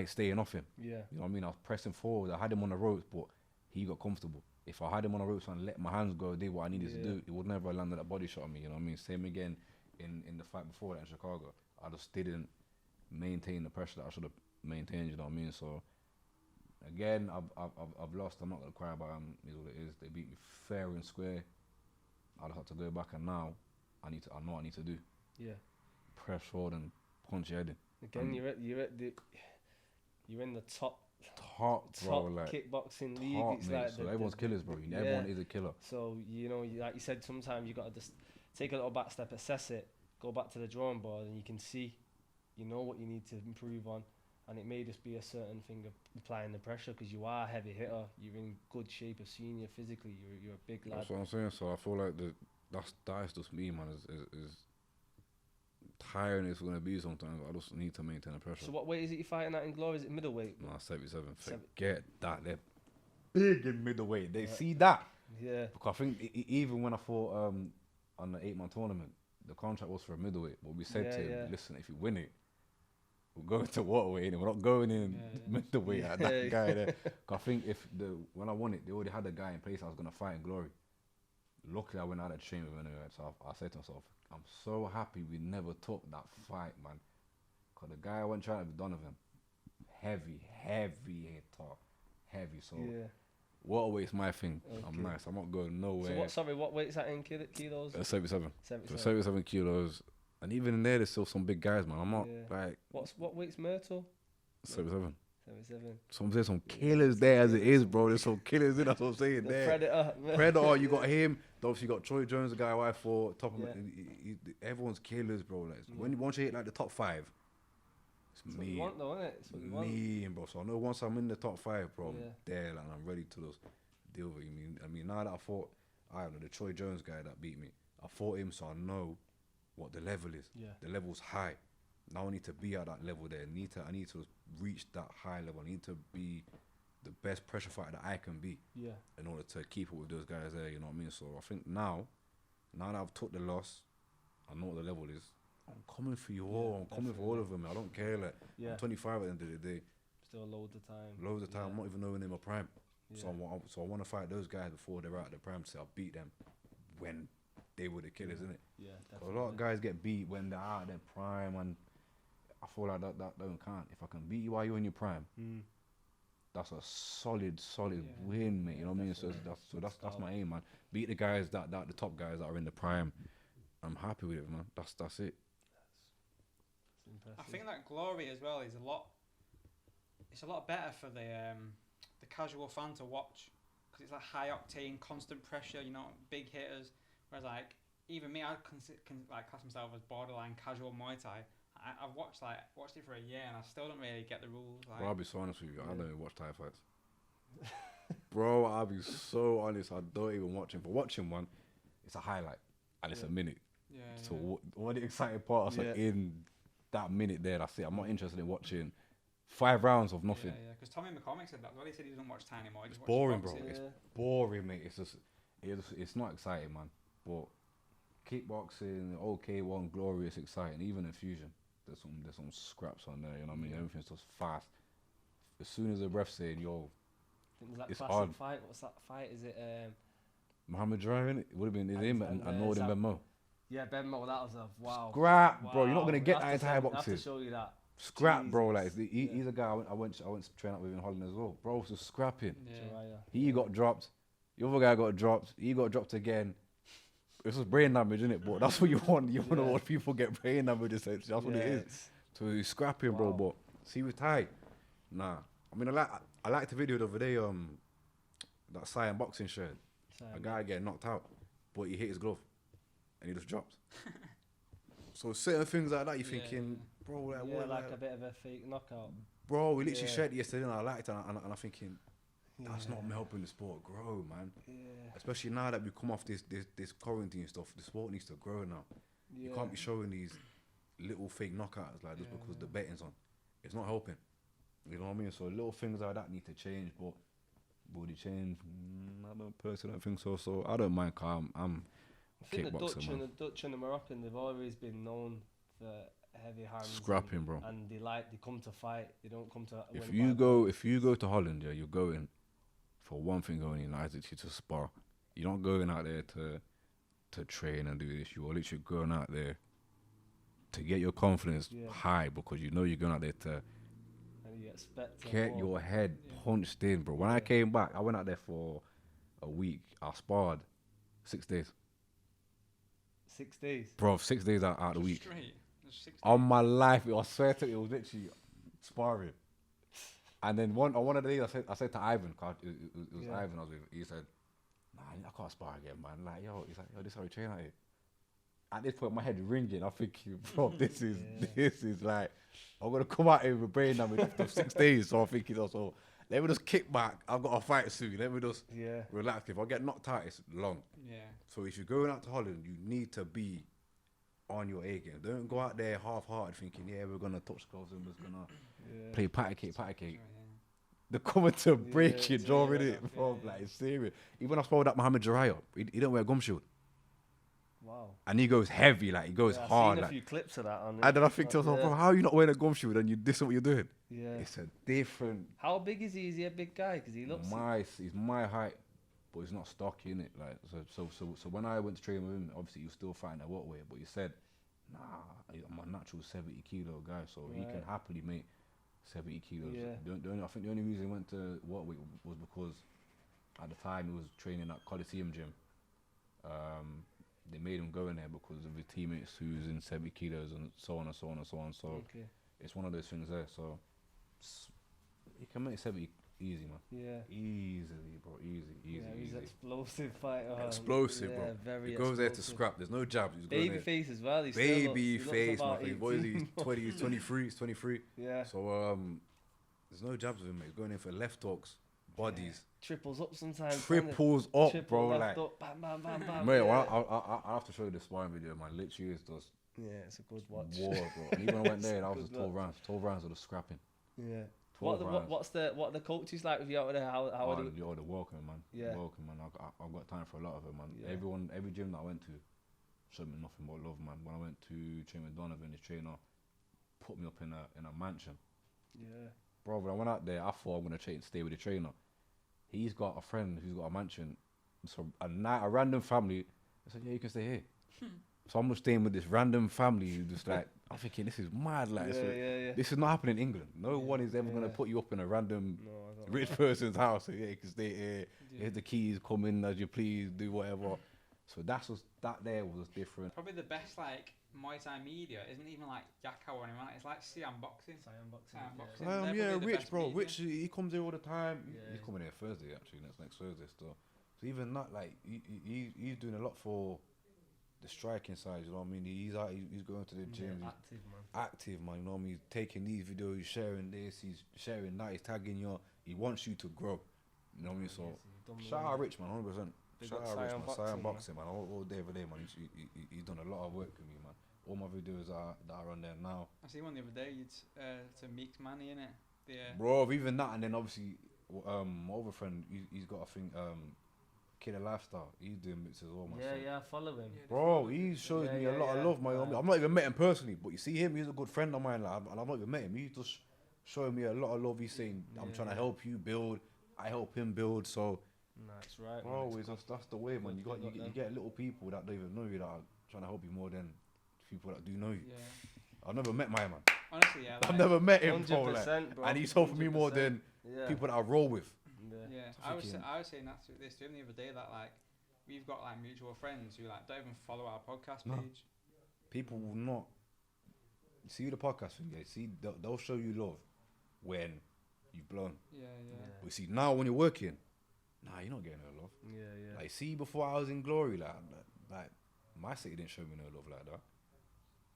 staying off him. Yeah, You know what I mean? I was pressing forward. I had him on the ropes, but he got comfortable. If I had him on the ropes and let my hands go, did what I needed to do, it would never have landed that body shot on me. You know what I mean? Same again in the fight before that in Chicago. I just didn't maintain the pressure that I should have maintained. You know what I mean? So again, I've lost. I'm not gonna cry about them. Is what it is. They beat me fair and square. I just have to go back, and now I know what I need to do. yeah. Press forward and punch your head in. Again, you're in the top Bro, like kickboxing league. top, It's mate. like So everyone's killers, bro. yeah. Everyone is a killer. So you know, like you said, sometimes you gotta just take a little back step, assess it, go back to the drawing board, and you can see, you know what you need to improve on, and it may just be a certain thing of applying the pressure because you are a heavy hitter, you're in good shape, I've seen you physically, you're a big lad. That's what I'm saying. So I feel like that's just me, man. Is tiring it's gonna be sometimes. I just need to maintain the pressure. So what weight is it you're fighting at in Glory? Is it middleweight? Nah, 77. Seven- Forget that. They're big in middleweight. They see that. Yeah. Because I think even when I fought on the 8-man tournament, the contract was for a middleweight. But we said to him, listen, if you win it, we'll go to welterweight, and we're not going in middleweight at that guy there. Cause I think when I won it, they already had a guy in place I was gonna fight in Glory. Luckily, I went out of train with him anyway. So I said to myself, I'm so happy we never took that fight, man. Cause the guy I went trying to be done with him, heavy hitter, heavy. So welterweight's my thing. Okay. I'm nice. I'm not going nowhere. So what weight is that in kilos? 77. 77 kilos. And even in there, there's still some big guys, man. I'm not like. What weight's Myrtle? 77. 77. There's some killers there as it is, bro. There's some killers in. That's what I'm saying. The there. Predator. You got him. Obviously, you got Troy Jones, the guy I fought. Top of everyone's killers, bro. Like once you hit like the top 5, it's me. What you want, though, isn't it? It's what you want. Me, bro. So I know once I'm in the top 5, bro, I'm there, and I'm ready to just deal with you. I mean, now that I fought, I don't know, the Troy Jones guy that beat me. I fought him, so I know what the level is. Yeah. The level's high. Now I need to be at that level there. I need to reach that high level. I need to be the best pressure fighter that I can be. Yeah. In order to keep up with those guys there, you know what I mean? So I think now that I've took the loss, I know what the level is. I'm coming for you all. I'm coming for all of them. I don't care. Like I'm 25 at the end of the day. Still loads of time. Loads of time. I'm not even knowing in my prime. Yeah. So I want to fight those guys before they're out of the prime. So I'll beat them when they were the killers, innit? Yeah, a lot of guys get beat when they're out of their prime, and I feel like that don't count. If I can beat you while you're in your prime, that's a solid win, mate. You know what I mean? So that's my aim, man. Beat the guys the top guys that are in the prime. I'm happy with it, man. That's it. I think that Glory as well is a lot. It's a lot better for the casual fan to watch because it's like high octane, constant pressure. You know, big hitters. Whereas like even me, I can like class myself as borderline casual Muay Thai. I've watched it for a year and I still don't really get the rules. Like, bro, I'll be so honest with you. I don't even watch Thai fights. Bro, I'll be so honest. I don't even watch him. But watching one, it's a highlight and it's a minute. Yeah. So what the exciting parts are in that minute there. That's it. I'm not interested in watching 5 rounds of nothing. Yeah, because Tommy McCormick said that. Well, he said he doesn't watch time anymore. It's boring, bro. boxing. It's boring, mate. It's not exciting, man. But kickboxing, OK1, glorious, exciting. Even in fusion, there's some scraps on there. You know what I mean? Everything's just fast. As soon as the ref saying, "Yo," that it's classic hard. fight. What's that fight? Is it? Muhammad Drive, it would have been him and Nordin Benmo. Yeah, Benmo. That was a wow. Scrap, bro. You're not gonna get that in Thai I boxing. have to show you that. Scrap, bro. Like he's a guy I went to train up with in Holland as well. Bro, was just scrapping. Yeah. He got dropped. The other guy got dropped. He got dropped again. It's just brain damage, isn't it? But that's what you want. You want to watch people get brain damage. Essentially, that's what it is. So he's scrapping, bro. But see, with Thai, nah. I mean, I liked the video the other day. That Siam Boxing shared. A guy getting knocked out, but he hit his glove, and he just dropped. So certain things like that, you're thinking, bro, like what? Like a bit of a fake knockout. Bro, we literally shared it yesterday, and I liked it, and I'm thinking, that's not helping the sport grow, man. Yeah. Especially now that we come off this quarantine stuff, the sport needs to grow now. Yeah. You can't be showing these little fake knockouts like just because the betting's on. It's not helping. You know what I mean? So little things like that need to change, but will they change? I don't think so. So I don't mind. I'm I think kickboxer, the Dutch and the Moroccan, they've always been known for heavy hands. Scrapping, bro. And they come to fight. They don't come to. If you go to Holland, yeah, you're going for one thing only, and that's literally to spar. You're not going out there to train and do this. You're literally going out there to get your confidence high, because you know you're going out there to get your head punched in, bro. When I came back, I went out there for a week. I sparred 6 days. 6 days? Bro, 6 days out of the week. Straight. On my life, I swear to you, it was literally sparring. And then one of the days, I said to Ivan, cause it was Ivan I was with, he said, "Nah, I can't spar again, man." Like, he's like, this is how we train out here. At this point, my head ringing. I'm thinking, bro, this is like, I'm gonna come out here with brain damage after 6 days. So I'm thinking, also, let me just kick back. I've got a fight soon. Let me just relax. If I get knocked out, it's long. Yeah. So if you're going out to Holland, you need to be on your A game. Don't go out there half-hearted thinking, we're gonna touch gloves and we're gonna play patty cake. They're coming to break your jaw in it, bro. Like, it's serious. Even I spoke that Muhammad Jarrah, he don't wear a gum shield. Wow. And he goes heavy, like he goes hard. I've seen a few clips of that on and then I think to myself, bro, how are you not wearing a gum shield and this is what you're doing? Yeah. It's a different. How big is he? Is he a big guy? Because he looks. He's my height, but he's not stocky, innit? Like so when I went to train with him, obviously he was still fighting at what weight, but he said, "Nah, I'm a natural 70 kilo guy, so he can happily make 70 kilos." Yeah. I think the only reason he went to what weight was because at the time he was training at Coliseum gym. They made him go in there because of his teammates who's in 70 kilos and so on and so on and so on. So it's one of those things there. So he can make 70 easy, man. Yeah. Easily, bro. Easy. Yeah, he's an explosive fighter. Explosive, bro. Very he goes there to scrap. There's no jabs. He's baby face as well. Baby face, my face. What is he? He's 20, he's 23. He's 23. Yeah. So there's no jabs with him, mate. He's going in for left hooks, bodies. Triples up sometimes. Triples up, triple bro. Like, up, bam, bam, bam, bam. Mate, I have to show you the sparring video, man. Literally, it's just it's a good watch. War, bro. And even when I went there, that was just 12 rounds. 12 rounds of the scrapping. Yeah. What are the coaches like with you out there? How are they? They're welcoming, man. Yeah. Welcoming, man. I've got time for a lot of it, man. Yeah. Every gym that I went to showed me nothing but love, man. When I went to train with Donovan, his trainer put me up in a mansion. Yeah. Bro, when I went out there, I thought I'm gonna stay with the trainer. He's got a friend who's got a mansion. So a random family, I said, you can stay here. So I'm just staying with this random family who just like, I'm thinking, this is mad. Like, this is not happening in England. No one is ever going to put you up in a random rich person's house. So, you can stay here. Here's the keys, come in as you please, do whatever. So that there was different. Probably the best, like, Muay Thai media isn't even like Yakao or anyone. It's like Siam Boxing. Rich, bro. Media. Rich, he comes here all the time. Yeah. He's coming here Thursday, actually. Next Thursday still. So even that, like, he's doing a lot for the striking side. You know what I mean? He's going to the gym. Active, man. You know what I mean? He's taking these videos, he's sharing this, he's sharing that, he's tagging you. He wants you to grow. You know what I mean? So shout out Rich, man, 100%. Shout out Rich, man. Siam Boxing, man. All day every day, man. He's done a lot of work with me, man. All my videos that are on there now. I see one the other day. It's a mixed money, innit? Bro, even that, and then obviously, my other friend, he's got, I think, Killer Lifestyle. He's doing bits as well, man. Yeah, I follow him. Bro, he shows me a lot of love, man. Right. I've not even met him personally, but you see him, he's a good friend of mine, like, and I've not even met him. He's just showing me a lot of love. He's saying, I'm trying to help you build, I help him build, so... That's right, bro, that's the way, man. You get little people that don't even know you that are trying to help you more than people that do know you. Yeah. I've never met my man. Honestly, yeah. I've never met him, bro, bro, and he's helping me more than people that I roll with. Yeah. I was saying that to him the other day, that like we've got like mutual friends who like don't even follow our podcast page. People will not see the podcast thing. They see they'll show you love when you've blown. Yeah. But see now when you're working, you're not getting no love. Yeah. Like see before I was in Glory, like my city didn't show me no love like that.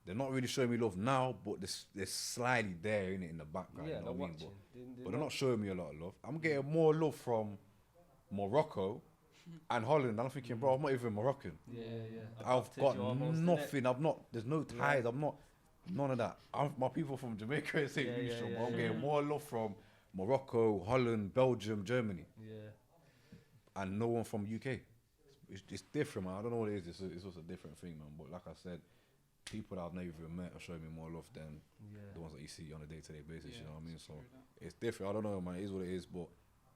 They're not really showing me love now, but they're slightly there in the background. Yeah, you know what I mean? watching. But they're not showing me a lot of love. I'm getting more love from Morocco and Holland. I'm thinking, bro, I'm not even Moroccan. Yeah. I've got nothing. There's no ties. I'm not, none of that. My people from Jamaica and St. Lucia, but I'm getting more love from Morocco, Holland, Belgium, Germany. Yeah. And no one from UK. It's different, man. I don't know what it is. It's just a different thing, man. But like I said, people that I've never even met are showing me more love than the ones that you see on a day-to-day basis, you know what I mean? So it's different. I don't know, man. It is what it is, but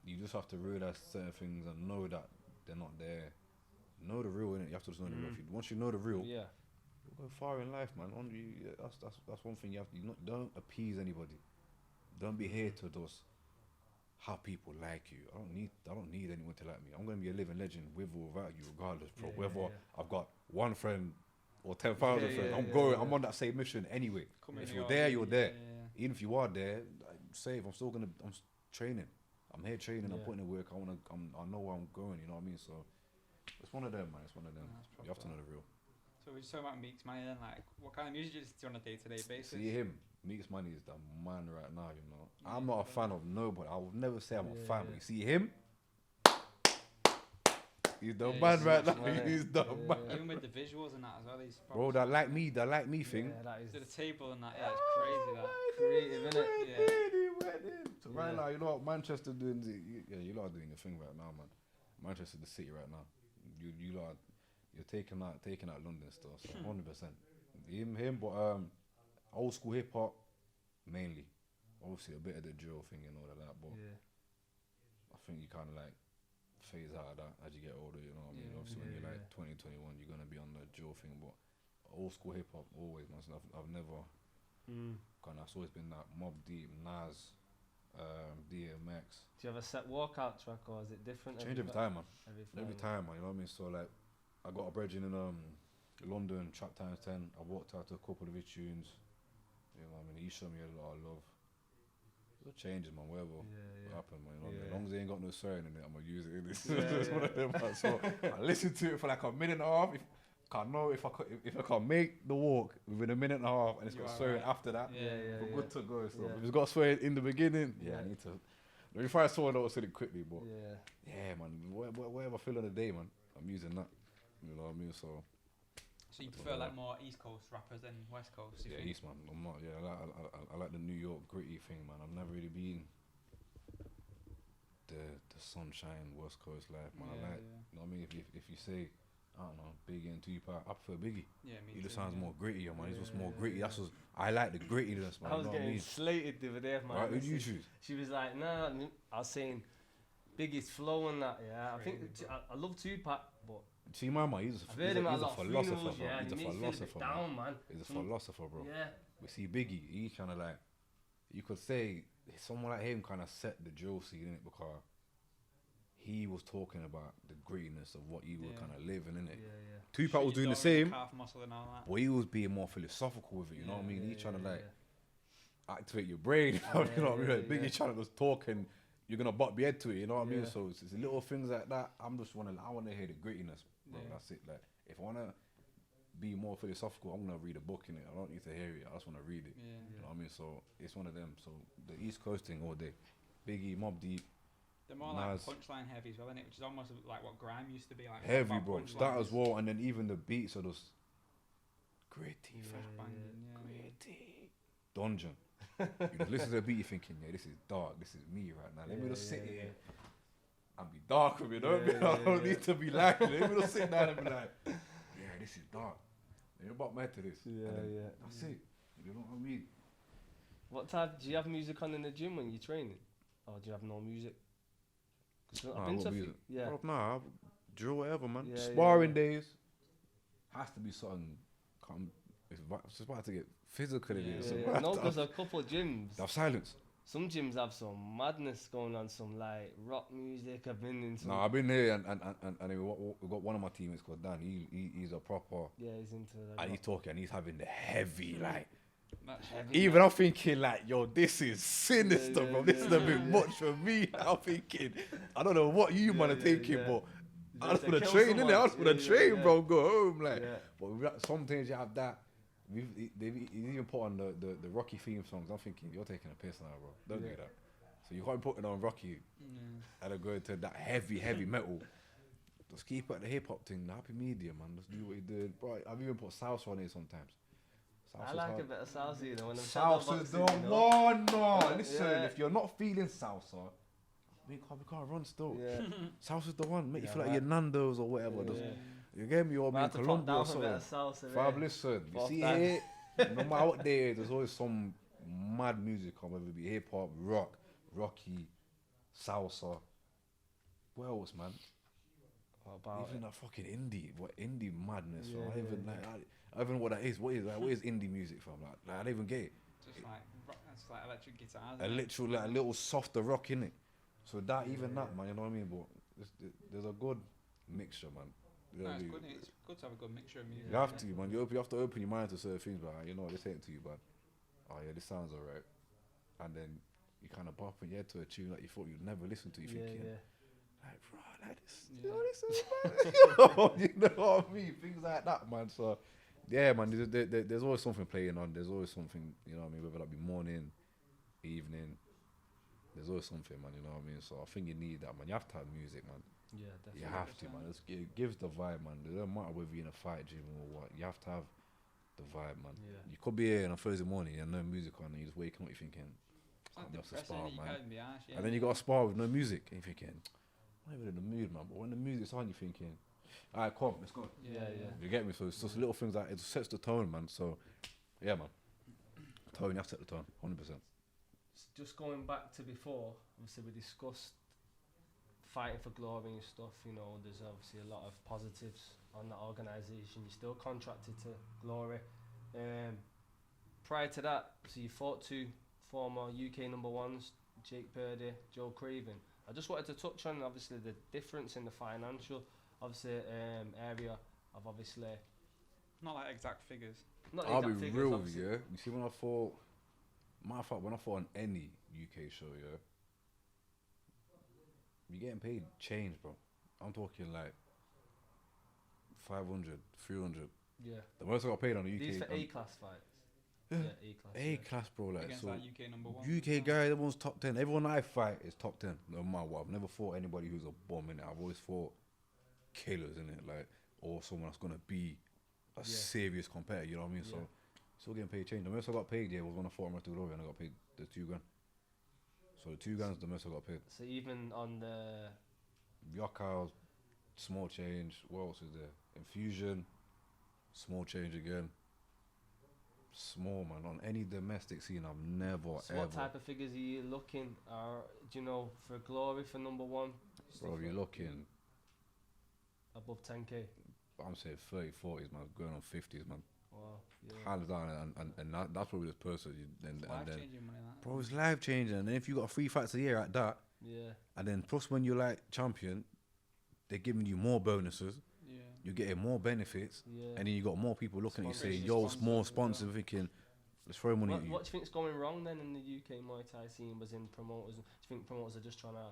you just have to realize certain things and know that they're not there. Know the real, innit? You have to just know the real. Once you know the real, you'll go far in life, man. That's one thing you have to. Don't appease anybody. Don't be here to just have people like you. I don't need anyone to like me. I'm gonna be a living legend with or without you, regardless, bro. Whether I've got one friend or 10,000 friends, I'm on that same mission anyway. If you're there, you're there. Even if you are there, I'm training. I'm here training. I'm putting in work. I know where I'm going. You know what I mean? So it's one of them, man. It's one of them. You have to know the real. So we're just talking about Meeks Money then. Like, what kind of music do you listen to on a day-to-day basis? See him. Meeks Money is the man right now. You know, I'm not a fan of nobody. I would never say I'm a fan. But you see him. He's the man right now. He's the man. Even with the visuals and that as well. Bro, that like me thing. Yeah, that is to the table and that. Yeah, it's crazy. That creative, innit? So right now, you know what Manchester doing? You lot are doing the thing right now, man. Manchester, the city right now. You lot, you're taking out London still. So 100%. Him, but old school hip hop mainly. Obviously a bit of the drill thing and all of that, but I think you kind of like phase out of that as you get older, you know what I mean? Obviously when you're like 20, 21, you're gonna be on the drill thing, but old school hip hop always, man. So I've never it's always been that Mobb Deep, Nas, DMX. Do you have a set walkout track or is it different? Change every time, man. Every time, man. You know what I mean? So like, I got a brethren in London, Trap Times 10. I walked out to a couple of his tunes. You know what I mean? He showed me a lot of love. It changes, man. Whatever happen, man. You know what I mean? As long as they ain't got no swearing in it, I'm gonna use it. It's one of them, man. So I listened to it for like a minute and a half. If I can't make the walk within a minute and a half, and it's got swearing after that, we're good to go. So if it's got swearing in the beginning, I need to. If I saw it, I said it quickly, but man, whatever I feel on the day, man, I'm using that. You know what I mean? So you prefer like more East Coast rappers than West Coast? Yeah, East, man. I'm not. Yeah, I like the New York gritty thing, man. I've never really been the sunshine West Coast life, man. You know what I mean? If you say, I don't know, Biggie and Tupac, I prefer Biggie. Yeah, me too. He just sounds more gritty, man. He's just more gritty. That's what I like, the grittiness, man. I was getting slated the other day, man. Right, who'd you choose? She was like, nah. I was saying Biggie's flow and that. Yeah, I think I love Tupac, but. See, my man, he's a philosopher, bro. He's a philosopher, bro. Yeah. We see Biggie, he's kind of like, you could say, someone like him kind of set the drill scene, innit? Because he was talking about the grittiness of what you were kind of living, innit? Tupac was doing the same, but he was being more philosophical with it, you know what I mean? He's trying to like activate your brain, you know what I mean? Like, Biggie's trying to just talk and you're gonna butt your head to it, you know what I mean? So it's little things like that. I want to hear the grittiness, bro. That's it. Like, if I wanna be more philosophical, I'm gonna read a book in it. I don't need to hear it. I just wanna read it. You know what I mean? So it's one of them. So the East Coast thing all day. Biggie, Mobb Deep. They're more like punchline heavy as well, isn't it? Which is almost like what grime used to be like. Heavy, bro. That as well, and then even the beats are just gritty, gritty. Dungeon. You just listen to the beat, you're thinking, yeah, this is dark, this is me right now. Let me just sit yeah, here and be dark with it. I don't need to be like it. Let me just sit down and be like, yeah, this is dark. Ain't about mad to this. Yeah, And then yeah. That's it. You know what I mean? What type? Do you have music on in the gym when you're training, or do you have no music? 'Cause I've Nah, been I to got a few- music. yeah. Bro, nah, drill whatever, man. Yeah, Sparring yeah. days has to be something. It's about to get physical in Yeah. it. So Yeah, no, because a couple of gyms, have silence. some gyms have some madness going on, some like rock music. I've been in some. Nah, I've been there and we got one of my teammates called Dan. He's a proper. Yeah, he's into the. And he's talking and he's having the heavy, like. That's Even I'm thinking, like, yo, this is sinister, Yeah, bro. yeah, This yeah, is a bit much for me. I'm thinking, I don't know what you man are thinking, yeah. but I Just just want to to kill train, innit? I someone. just want to Yeah, train, yeah. bro. Go home, like. Yeah. But sometimes you have that. He's even put on the Rocky theme songs. I'm thinking, you're taking a piss now, bro. Don't do Yeah. that. So you can't be putting on Rocky and then go into that heavy metal. Just keep it at the hip hop thing, the happy medium, man. Just do what you're doing. Bro, I've even put salsa on it sometimes. I Salsa's like hard. a bit of salsa, you know. When I'm shadow Salsa's the boxing, you know. one, man. Listen, Yeah. if you're not feeling salsa, we can't run still. Yeah. Salsa's the one. Make you Yeah, feel like right. you're Nando's or whatever. Yeah. Just, you get me? Or I me in have to put Colombia down or a bit something. of salsa. Fab, yeah. listen. You Fuck see that. here, no matter what day it is, there's always some mad music on, whether it be hip hop, rock, Rocky, salsa. What else, man? What about Even it? that fucking indie madness. Yeah, I don't even yeah, like. I don't even know what that is. What is indie music from? Like I don't even get it. just like it's like electric guitars. A literal, like a little softer rock in it. So that, even that, man, you know what I mean? But there's a good mixture, man. You know No, what I it's mean? good. It's good to have a good mixture of music. You have to, man. You have to open your mind to certain things, but you know what, this ain't to you, man. Oh yeah, this sounds alright. And then you kind of bop your head to a tune that you thought you'd never listen to. You Yeah, thinking, yeah. like, bro, like this, Yeah. you know, this is bad. You know what I mean? Things like that, man. So yeah, man. There's always something playing on. There's always something, you know what I mean? Whether that be morning, evening. There's always something, man. You know what I mean? So I think you need that, man. You have to have music, man. Yeah, definitely. You have to, man. It gives the vibe, man. It doesn't matter whether you're in a fight gym or what. You have to have the vibe, man. Yeah. You could be here on a Thursday morning and no music on, and you just waking up, you're thinking, It's not can't be asked to depressing. spar, You man. can't be harsh. Yeah. And then you got to spar with no music, and you're thinking, I'm not even in the mood, man. But when the music's on, you're thinking, all right, come, let's go. Yeah, yeah. You get me? So it's just little things like it sets the tone, man. So yeah, man. Tone, you have to set the tone, 100%. Just going back to before, obviously we discussed fighting for glory and stuff. You know, there's obviously a lot of positives on that organisation. You're still contracted to Glory. Prior to that, so you fought two former UK number ones, Jake Purdy, Joe Craven. I just wanted to touch on obviously the difference in the financial, obviously area of obviously Not like exact figures. not I'll be exact figures, real with obviously. you. Yeah? You see, when I fought, matter of fact, when I fought on any UK show, yeah, you're getting paid change, bro. I'm talking like 500, 300. Yeah. The most I got paid on the UK. These for on- A-class fights. Yeah. Yeah, A-class. A class, bro. Like, Against so like UK number one. UK guy, everyone's top 10. Everyone I fight is top 10. No matter what. I've never fought anybody who's a bomb in it. I've always fought killers in it, like, or someone that's gonna be a serious competitor. You know what I mean? So Yeah. still getting paid change. The most I got paid, yeah, was when I fought Road to Glory, and I got paid the $2,000. So the $2,000 is the most I got paid. So even on the Yokow, small change. What else is there? Infusion, small change again. Small, man. On any domestic scene, I've never so ever. what type of figures are you looking? Do you know for Glory for number one? Bro, Stuff you're like looking. above 10k. I'm saying 30, 40s, man. Going on 50s, man. Wow. Yeah. Hands down, and that's probably the person. And then, Life-changing money, that. bro, it's life changing. And then if you got 3 fights a year at that, Yeah. and then plus when you're like champion, they're giving you more bonuses. Yeah. You're getting more benefits, Yeah. and then you got more people looking at you saying, Sponsors, "Yo, sponsors more as sponsors," well. thinking, "Let's throw money at What, you." what do you think's going wrong then in the UK Muay Thai scene? Was in promoters? Do you think promoters are just trying to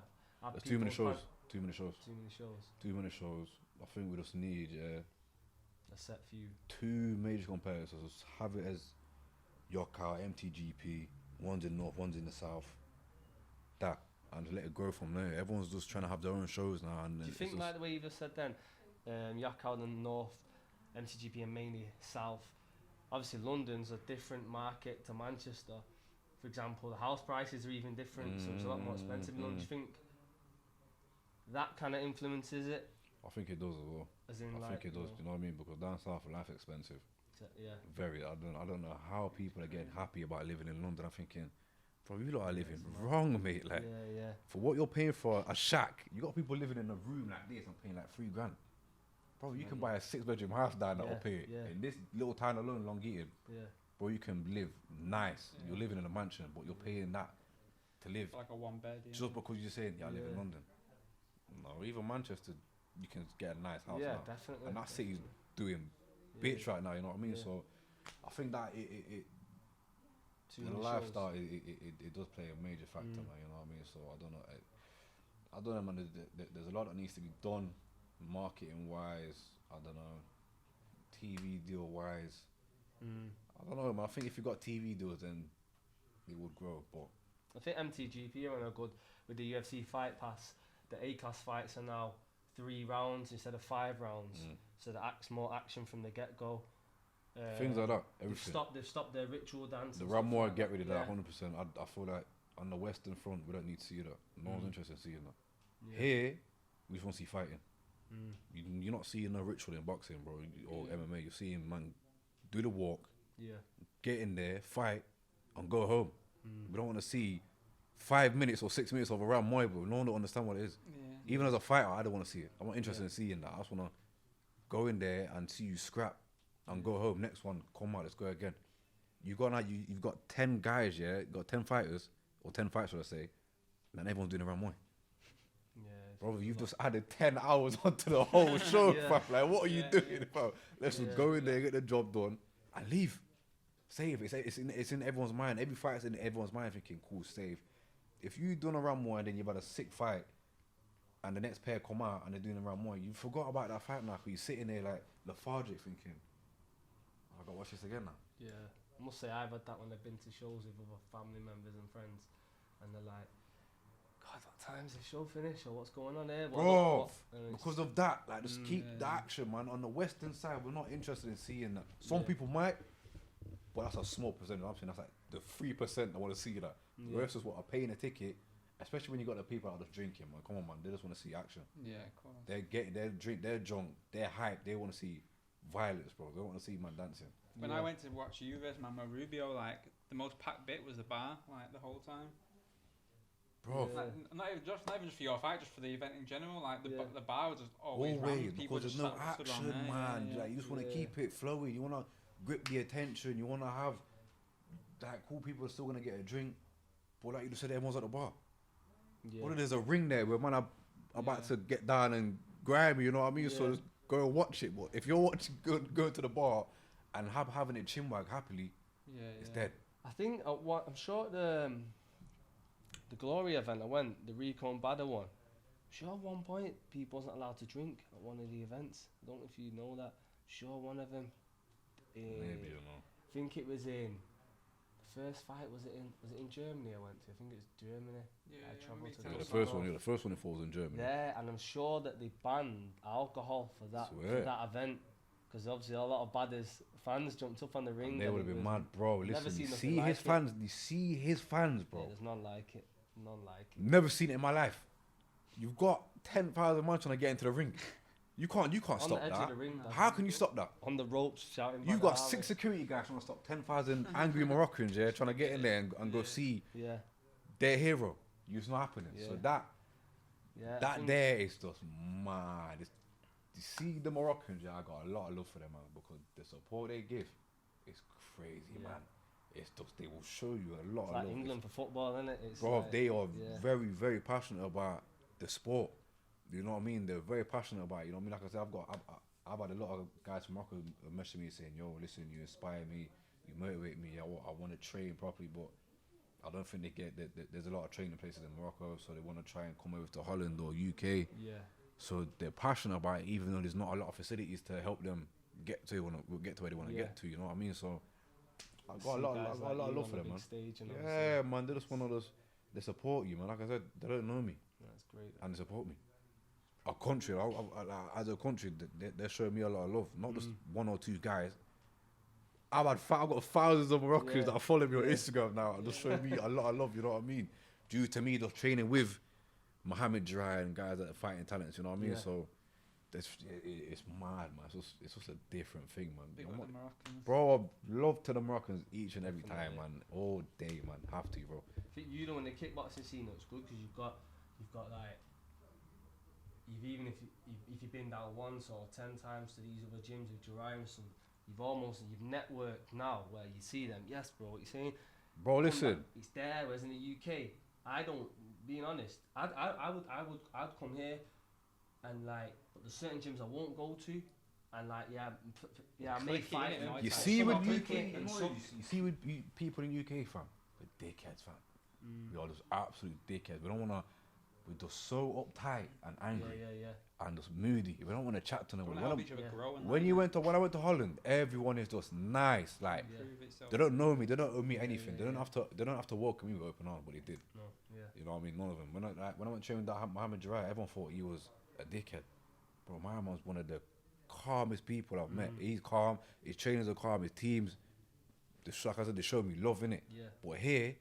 have There's too many people shows. Too many shows. Too many shows. Too many shows. I think we just need A set few. 2 major competitors. Have it as Yokow, MTGP. One's in north, one's in the south. That, and let it grow from there. Everyone's just trying to have their own shows now. And Do you it's think just- like the way you just said then, Yokow in the north, MTGP and mainly south. Obviously London's a different market to Manchester. for example, the house prices are even different, so it's a lot more expensive. You know, do you think that kind of influences it? I think it does as well. As in, I like, think it does. You know what I mean? Because down south, life's expensive. Yeah. Very. I don't know how people are getting happy about living in London. I'm thinking, bro, you lot are living wrong, mate. Like, for what you're paying for a shack, you got people living in a room like this and paying like $3,000. Bro, you can buy a 6-bedroom house down that will pay it. In this little town alone, Long Eaton, bro, you can live nice. You're living in a mansion, but you're paying that to live. Like a 1-bed. Just because you're saying, I live in London. No, even Manchester, you can get a nice house now. Definitely. And that city's doing bits right now, you know what I mean? So I think that the lifestyle, it does play a major factor, man, you know what I mean? So I don't know, man, there's a lot that needs to be done, marketing wise, I don't know, TV deal wise. I don't know, man. I think if you got TV deals, then it would grow. But I think MTGP are good with the UFC Fight Pass. The A-class fights are now 3 rounds instead of 5 rounds, so that's more action from the get-go. Things like that, everything. They've stopped their ritual dance. The Ramore get rid of that 100%. I feel like on the Western front, we don't need to see that. No one's interested in seeing that. Here, we just want to see fighting. You're not seeing no ritual in boxing, bro, or MMA. You're seeing man do the walk, get in there, fight, and go home. We don't want to see 5 minutes or 6 minutes of a round Muay, bro. No one don't understand what it is. Even as a fighter, I don't want to see it. I'm not interested in seeing that. I just want to go in there and see you scrap and go home. Next one, come out, let's go again. You've got 10 guys, you've got 10 fighters, or 10 fights, should I say, and everyone's doing a round Muay. Bro, you've just added 10 hours onto the whole show, fam. Like, what are you doing, bro? Let's just go in there, get the job done, and leave. Save. It's in everyone's mind. Every fight's in everyone's mind thinking, cool, save. If you done a round Muay and then you've had a sick fight, and the next pair come out and they're doing a round Muay, you forgot about that fight now, because you're sitting there like lethargic thinking, I gotta watch this again now. Yeah, I must say I've had that when I've been to shows with other family members and friends, and they're like, God, what time's the show finish, or what's going on here? Bro, because of that, like, just keep the action, man. On the Western side, we're not interested in seeing that. Some people might, but that's a small percentage. I'm saying that's like the 3% that want to see that. Versus what are paying a ticket, especially when you got the people out just drinking, man. Come on, man. They just want to see action. Yeah, of course. They're drunk, they're hyped. They want to see violence, bro. They want to see man dancing. When I went to watch you versus Mama Rubio, like, the most packed bit was the bar, like, the whole time. Bro, like, not even just for your fight, just for the event in general. Like, the bar was just always rammed. Because there's no action, man. Like, you just want to keep it flowing. You want to grip the attention. You want to have like cool people are still gonna get a drink, but like you just said, everyone's at the bar. Well, there's a ring there where man are about to get down and grime. You know what I mean? So just go and watch it. But if you're watching, go to the bar and having it chinwag happily, it's dead. I think I'm sure the Glory event I went, the Rico and Badder one. Sure, at one point people wasn't allowed to drink at one of the events. I don't know if you know that. Sure, one of them. Maybe you know. I think it was in. First fight was it in Germany I went to? I think it was Germany. I travelled to the first one it falls in Germany. Yeah, and I'm sure that they banned alcohol for that event, because obviously a lot of Badders fans jumped up on the ring. And they would have been mad, bro. Listen, you see his fans, bro. Yeah, there's none like it. Never seen it in my life. You've got 10,000 man trying to get into the ring. You can't stop that. How can you stop that? On the ropes shouting. You've got 6 security guys trying to stop 10,000 angry Moroccans, trying to get in there and go see their hero. It's not happening. So that there is just mad. You see the Moroccans, I got a lot of love for them, man, because the support they give is crazy, man. It's just, they will show you a lot of love. Like England for football, isn't it? Bro, like, they are very, very passionate about the sport. You know what I mean? They're very passionate about it. You know what I mean? Like I said, I've had a lot of guys from Morocco message me saying, yo, listen, you inspire me, you motivate me, I want to train properly, but I don't think they get that. There's a lot of training places in Morocco, so they want to try and come over to Holland or UK. Yeah. So they're passionate about it, even though there's not a lot of facilities to help them get to where they want to get to. You know what I mean? So I got a lot of love for them, man. Yeah, man. They just want to they support you, man. Like I said, they don't know me. That's great. And they support me. A country, as a country, they're showing me a lot of love. Not just 1 or 2 guys. I've got thousands of Moroccans Yeah. that are following me on Instagram now and just showing me a lot of love, you know what I mean? Due to me just training with Mohammed Jrai and guys that are fighting talents, you know what I mean? Yeah. So it's mad, man. It's just a different thing, man. Big I'm up not- the Moroccans. Bro, love to the Moroccans each and every time, Definitely. man. All day, man. Have to, bro. I think you know in the kickboxing scene it's good because you've got like if you've been down once or 10 times to these other gyms with Jerimes and you've networked now where you see them. Yes, bro, what you're saying. Bro, Come listen. back, it's there. Whereas in the UK, I don't. Being honest, I'd come here and like, but there's certain gyms I won't go to, and like I may Clicky, fight innit, them. Muay You Thai. see Some with are UK, clicky and some- you see with people in UK, fam, we're dickheads, fam. We are just absolute dickheads. We don't wanna. We're just so uptight and angry Yeah. and just moody. We don't want to chat to them. Wanna When, help I'm- each other yeah. grow and when that, you innit? when I went to Holland, everyone is just nice. Like Yeah. Prove itself. they don't know me. They don't owe me Yeah, anything. yeah, They don't yeah. have to welcome me with open arms, but they did. No. Yeah. You know what I mean? None of them. When I went training with that Mohammed Jrai, everyone thought he was a dickhead. Bro, my man's one of the calmest people I've met. He's calm. His trainers are calm. His teams, like I said, they show me love, innit? Yeah. But here,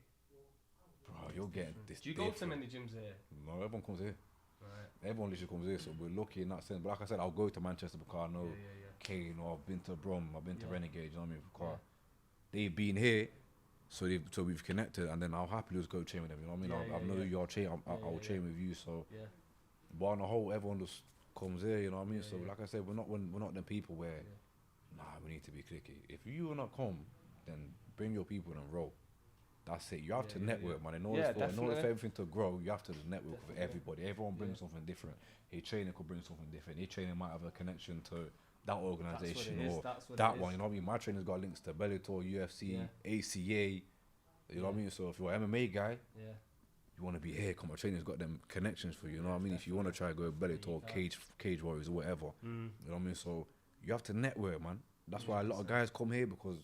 bro, you're getting this. Do you go to different. many gyms there? No, everyone comes here. Right. Everyone literally comes here, so we're lucky in that sense. But like I said, I'll go to Manchester because I know Yeah. Kane, or I've been to Brom, I've been to Yeah. Renegade, you know what I mean? Because Yeah. they've been here, so we've connected, and then I'll happily just go train with them, you know what I mean? Yeah, I know yeah. you're train, I'll Yeah. train with you, so. Yeah. But on the whole, everyone just comes here, you know what I mean? Yeah, So yeah. like I said, we're not them people where, we need to be clicky. If you wanna come, then bring your people and roll. That's it. You have Yeah, to yeah, network, man. In order, Yeah, in order for definitely. everything to grow, you have to just network with Definitely. everybody. Everyone brings Yeah. something different. A trainer could bring something different. A trainer might have a connection to that organization or That's what that it one. is. You know what I mean? My trainer's got links to Bellator, UFC, Yeah. ACA. You know what I Yeah. mean? So if you're an MMA guy, Yeah. you want to be here. Come, my trainer's got them connections for you. You know what I mean? If you want to try go Bellator, you Cage Warriors, or whatever. You know what I mean? So you have to network, man. That's why a lot of 100%. guys come here because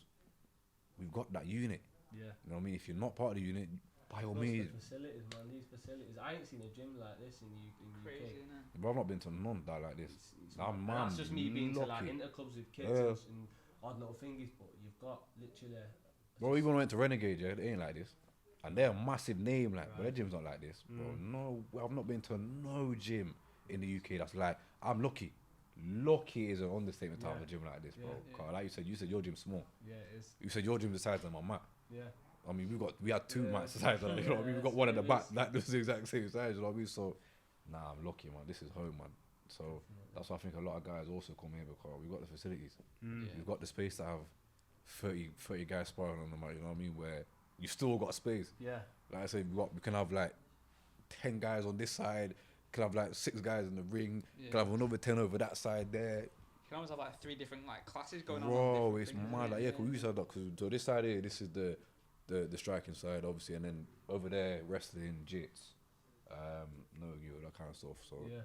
we've got that unit. Yeah. You know what I mean? If you're not part of the unit, by all Plus means. the facilities, man. These facilities. I ain't seen a gym like this in the Crazy, UK. innit? Bro, I've not been to none that like this. It's Nah, mad. And man, that's just me being to like lucky. interclubs with kids Yeah. and odd little thingies, but you've got literally. Bro, even when I went to Renegade, yeah, they ain't like this. And they're a massive name, like, but their Right. gym's not like this, bro. No, I've not been to no gym in the UK that's like, I'm lucky. Lucky is an understatement to have Yeah. a gym like this, bro. Yeah. 'Cause like you said your gym's small. Yeah, it is. You said your gym's the size of my mat. Yeah. I mean, we had two Yeah, mats the size of that, you know what I mean? We got yeah, one at the it back, is. that was the exact same size, you know what I mean? So, nah, I'm lucky, man. This is home, man. So, that's why I think a lot of guys also come here because we've got the facilities. We've got the space to have 30 guys sparring on the mat, you know what I mean? Where you still got space. Yeah. Like I said, we can have like 10 guys on this side, can have like 6 guys in the ring, Yeah. can have another 10 over that side there. You can almost have like 3 different like classes going on. Bro, different it's things, mad. innit? Like, yeah, cause we used to have that. Cause so this side here, this is the striking side, obviously, and then over there, wrestling, jits, no, that kind of stuff. So Yeah.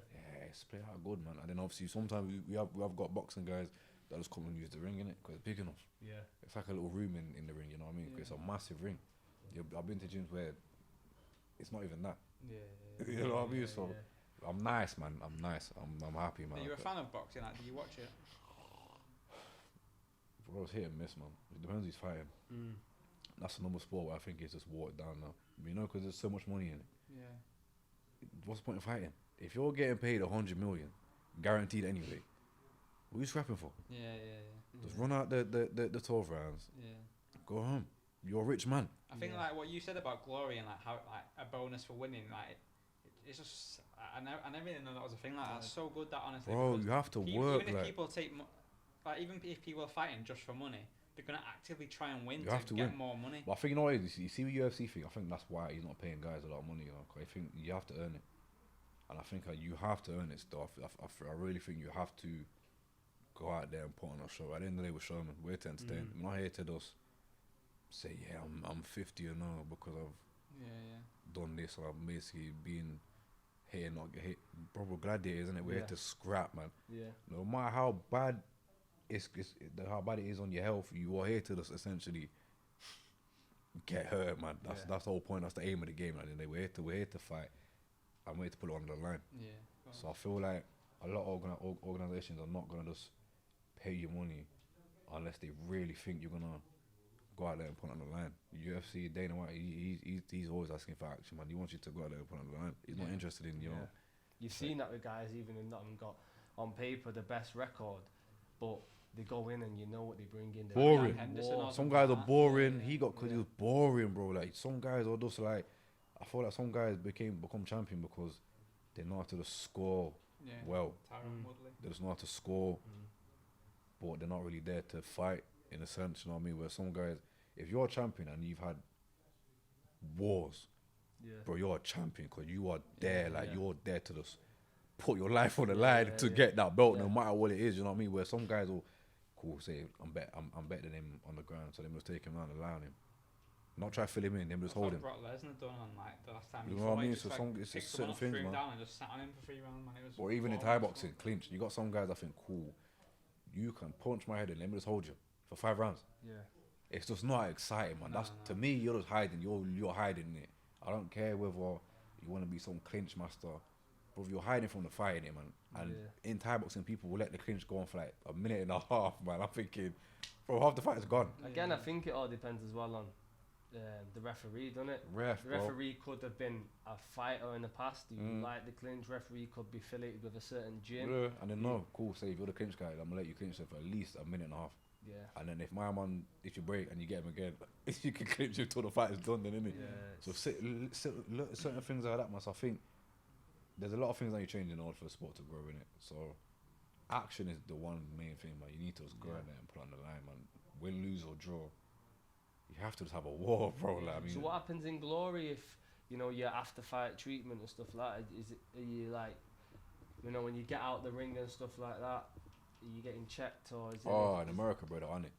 it's played out good, man. And then obviously sometimes we have got boxing guys that just come and use the ring in it because it's big enough. Yeah. It's like a little room in the ring, you know what I mean? 'Cause it's a massive ring. I've been to gyms where it's not even that. Yeah. You know what I mean? Yeah, So yeah. I'm nice, man. I'm nice. I'm happy, man. Are you a fan of boxing? Like, do you watch it? Bro, it's hit and miss, man. It depends who's fighting. That's another sport where I think it's just watered down now. You know, because there's so much money in it. Yeah. What's the point of fighting? If you're getting paid 100 million, guaranteed anyway, what are you scrapping for? Yeah. Just run out the 12 rounds, Yeah. go home. You're a rich man. I think Yeah. like what you said about glory and like how like a bonus for winning, like it's just I never even know that was a thing. Like that's so good that honestly. Bro, because you have to people, work. even if Like, people take like even if people are fighting just for money, they're gonna actively try and win You to have to get win. more money. but I think, you know what it is? You see the UFC thing, I think that's why he's not paying guys a lot of money, you know, 'cause I think you have to earn it. And I think you have to earn it still. I really think you have to go out there and put on a show. At the end of the day, we're showmen. We're here to entertain. We're not here to just say, yeah, I'm 50 or no because I've Yeah. done this or I'm basically being here, not get hit. Bro, we're gladiators, isn't it? We're Yeah. here to scrap, man. Yeah. No matter how bad how bad it is on your health, you are here to just essentially get hurt, man. That's the whole point. That's the aim of the game. At the end of the day, we're here to fight. I'm here to put it on the line. Yeah. So I feel like a lot of organizations are not gonna just pay you money unless they really think you're gonna go out there and put it on the line. UFC, Dana White, he's always asking for action, man. He wants you to go out there and put it on the line. He's not interested in, you know. You've seen that with guys even who've not even got on paper the best record, but they go in and you know what they bring in. Boring. Henderson Some guys are boring. Yeah. He got because he was boring, bro. Like some guys are just like, I feel like some guys become champion because they know how to just score well. They just know how to score, but they're not really there to fight in a sense. You know what I mean? Where some guys, if you're a champion and you've had wars, bro, you're a champion because you are there. You're there to just put your life on the line to get that belt, no matter what it is. You know what I mean? Where some guys will, say I'm better than him on the ground, so they must take him down and lie on him. Not try to fill him in, them just hold him. Brock Lesnar done on like the last time. You know what I mean? So it's just certain things, man. down and just sat on him for 3 rounds, man. It was or even in Thai boxing, clinch. You got some guys I think cool. You can punch my head in, let me just hold you for 5 rounds. Yeah. It's just not exciting, man. To me, you're just hiding. You're hiding it. I don't care whether you want to be some clinch master, but if you're hiding from the fight in it, man. And in Thai boxing, people will let the clinch go on for like a minute and a half, man. I'm thinking, bro, half the fight is gone. Again, I think it all depends as well on the referee, doesn't it? The referee could have been a fighter in the past. You like the clinch. Referee could be affiliated with a certain gym. Yeah, and then cool. Say if you're the clinch guy, I'm gonna let you clinch it for at least a minute and a half. Yeah. And then if my man, if you break and you get him again, you can clinch him till the fight is done, then innit? Yeah. So certain things like that, man. So I think there's a lot of things that you change in order for the sport to grow in it. So action is the one main thing, man. You need to just go in there and put it on the line, man. Win, lose or draw. You have to just have a war, bro. Like, I mean, so what happens in Glory if your after fight treatment and stuff like that? Are you like, when you get out the ring and stuff like that, are you getting checked or is it? In America, bro, they're on it.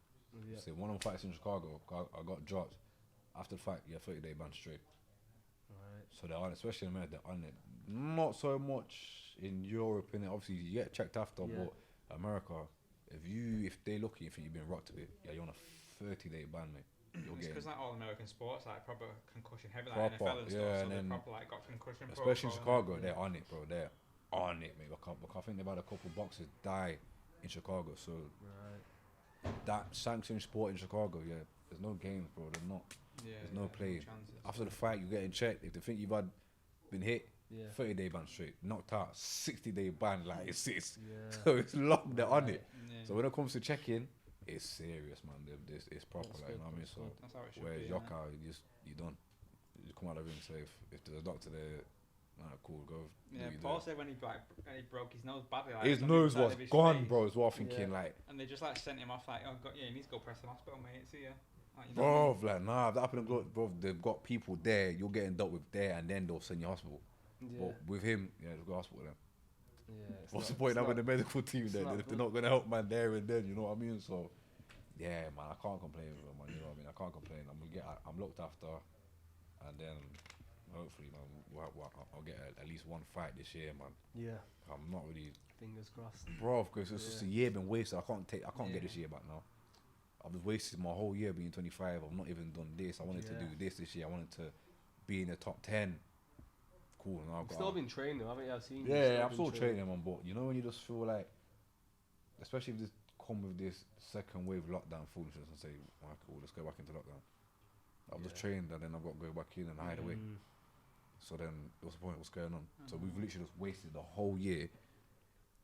Yeah. See, one of the fights in Chicago, I got dropped. After the fight, 30-day ban straight. Right. So they're on it, especially in America, they're on it. Not so much in Europe, in it. Obviously you get checked after, but America, if they look at you, think you've been rocked a bit, you're on a 30-day ban, mate. It's because like all American sports, like proper concussion heavy, like proper, NFL and stuff, so and they then proper like got concussion. Especially in Chicago, they're on it, bro. They're on it, mate. I think they've had a couple boxers die in Chicago, so that sanctioned sport in Chicago, there's no games, bro. There's no playing. After the fight, you're getting checked. If they think you've been hit, 30-day ban straight, knocked out, 60-day ban, like it's so it's long. They're on it. So when it comes to checking, it's serious, man. It's proper, like, you know what I mean? So that's how it should whereas be, Yoka, you done. You come out of the ring, so if there's a doctor there, cool, go. Yeah, Paul said when he broke his nose badly, like his nose was gone, bro. Is what I'm thinking, like. And they just like sent him off, like, you need to go Preston Hospital, mate. See ya. Like, bro, like, nah, if that happened, bro. They've got people there. You're getting dealt with there, and then they'll send you hospital. But with him, they'll go hospital then. Yeah. What's the point having the medical team then if they're not gonna help man there and then? You know what I mean? So, yeah, man, I can't complain, man. You know what I mean? I can't complain. I'm looked after, and then hopefully, man, I'll get at least one fight this year, man. Yeah. I'm not really. Fingers crossed. Bro, because it's just a year been wasted. I can't get this year back now. I've just wasted my whole year being 25. I've not even done this. I wanted to do this year. I wanted to be in the top 10. Cool. Now I've still been training, haven't you? I've seen you. Yeah, I'm still training, man. But you know when you just feel like, especially if this come with this second wave lockdown foolishness and say, cool, let's go back into lockdown. I've just trained and then I've got to go back in and hide away. So then, what's the point? What's going on? So we've literally just wasted the whole year.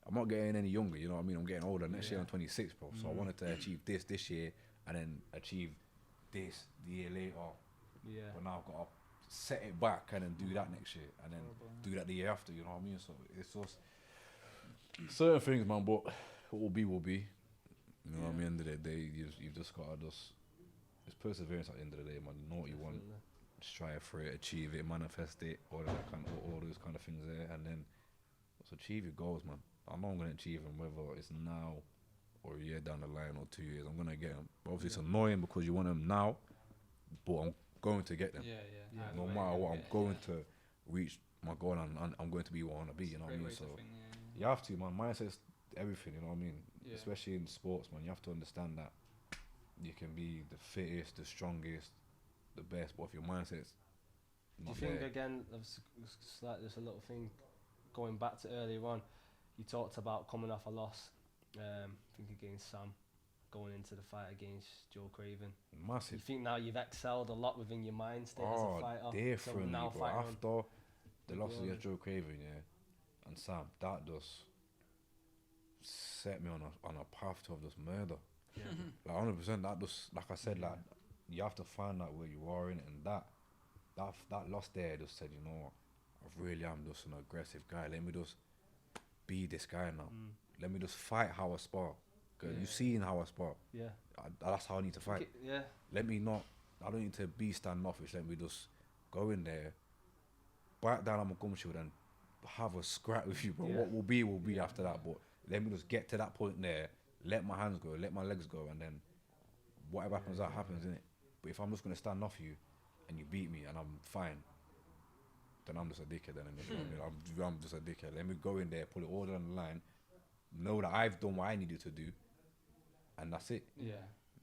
I'm not getting any younger, you know what I mean? I'm getting older. Next year I'm 26, bro. So I wanted to achieve this year and then achieve this the year later. Yeah. But now I've got to set it back and then do that next year and then do that the year after, you know what I mean? So it's just certain things, man, but what will be, will be. You know what I mean? End of the day, you've just got to it's perseverance at the end of the day, man. You know what you want, strive for it, achieve it, manifest it, all those kind of things there, and then just achieve your goals, man. I know I'm going to achieve them, whether it's now or a year down the line or 2 years, I'm going to get them. But obviously it's annoying because you want them now, but I'm going to get them. No matter what, I'm going to reach my goal and I'm going to be what I want to be, you know what I mean? So you have to, man. Mindset's everything, you know what I mean? Especially in sports, man. You have to understand that you can be the fittest, the strongest, the best, but if your mindset's not do you think, there, again, it's like there's a little thing going back to earlier on, you talked about coming off a loss, I think against Sam. going into the fight against Joe Craven? You Massive. think now you've excelled a lot within your mind state as a fighter? Differently, now bro. fighting After the loss glory. against Joe Craven, yeah, and Sam, that just set me on a path to just murder. Yeah. Like 100%. That just, like I said, like you have to find out where you are in it, and that loss there just said, you know what, I really am just an aggressive guy. Let me just be this guy now. Let me just fight how I spar. Cause you've seen how I spar. Yeah. That's how I need to fight. Yeah. Let me not. I don't need to be standoffish. Let me just go in there, bite down on my gum shield and have a scrap with you, bro. Yeah. What will be after that. But let me just get to that point there. Let my hands go. Let my legs go, and then whatever happens, that happens, innit? But if I'm just gonna stand off you, and you beat me, and I'm fine, then I'm just a dickhead. Then I'm just a dickhead. Let me go in there, pull it all down the line, know that I've done what I needed to do, and that's it. Yeah.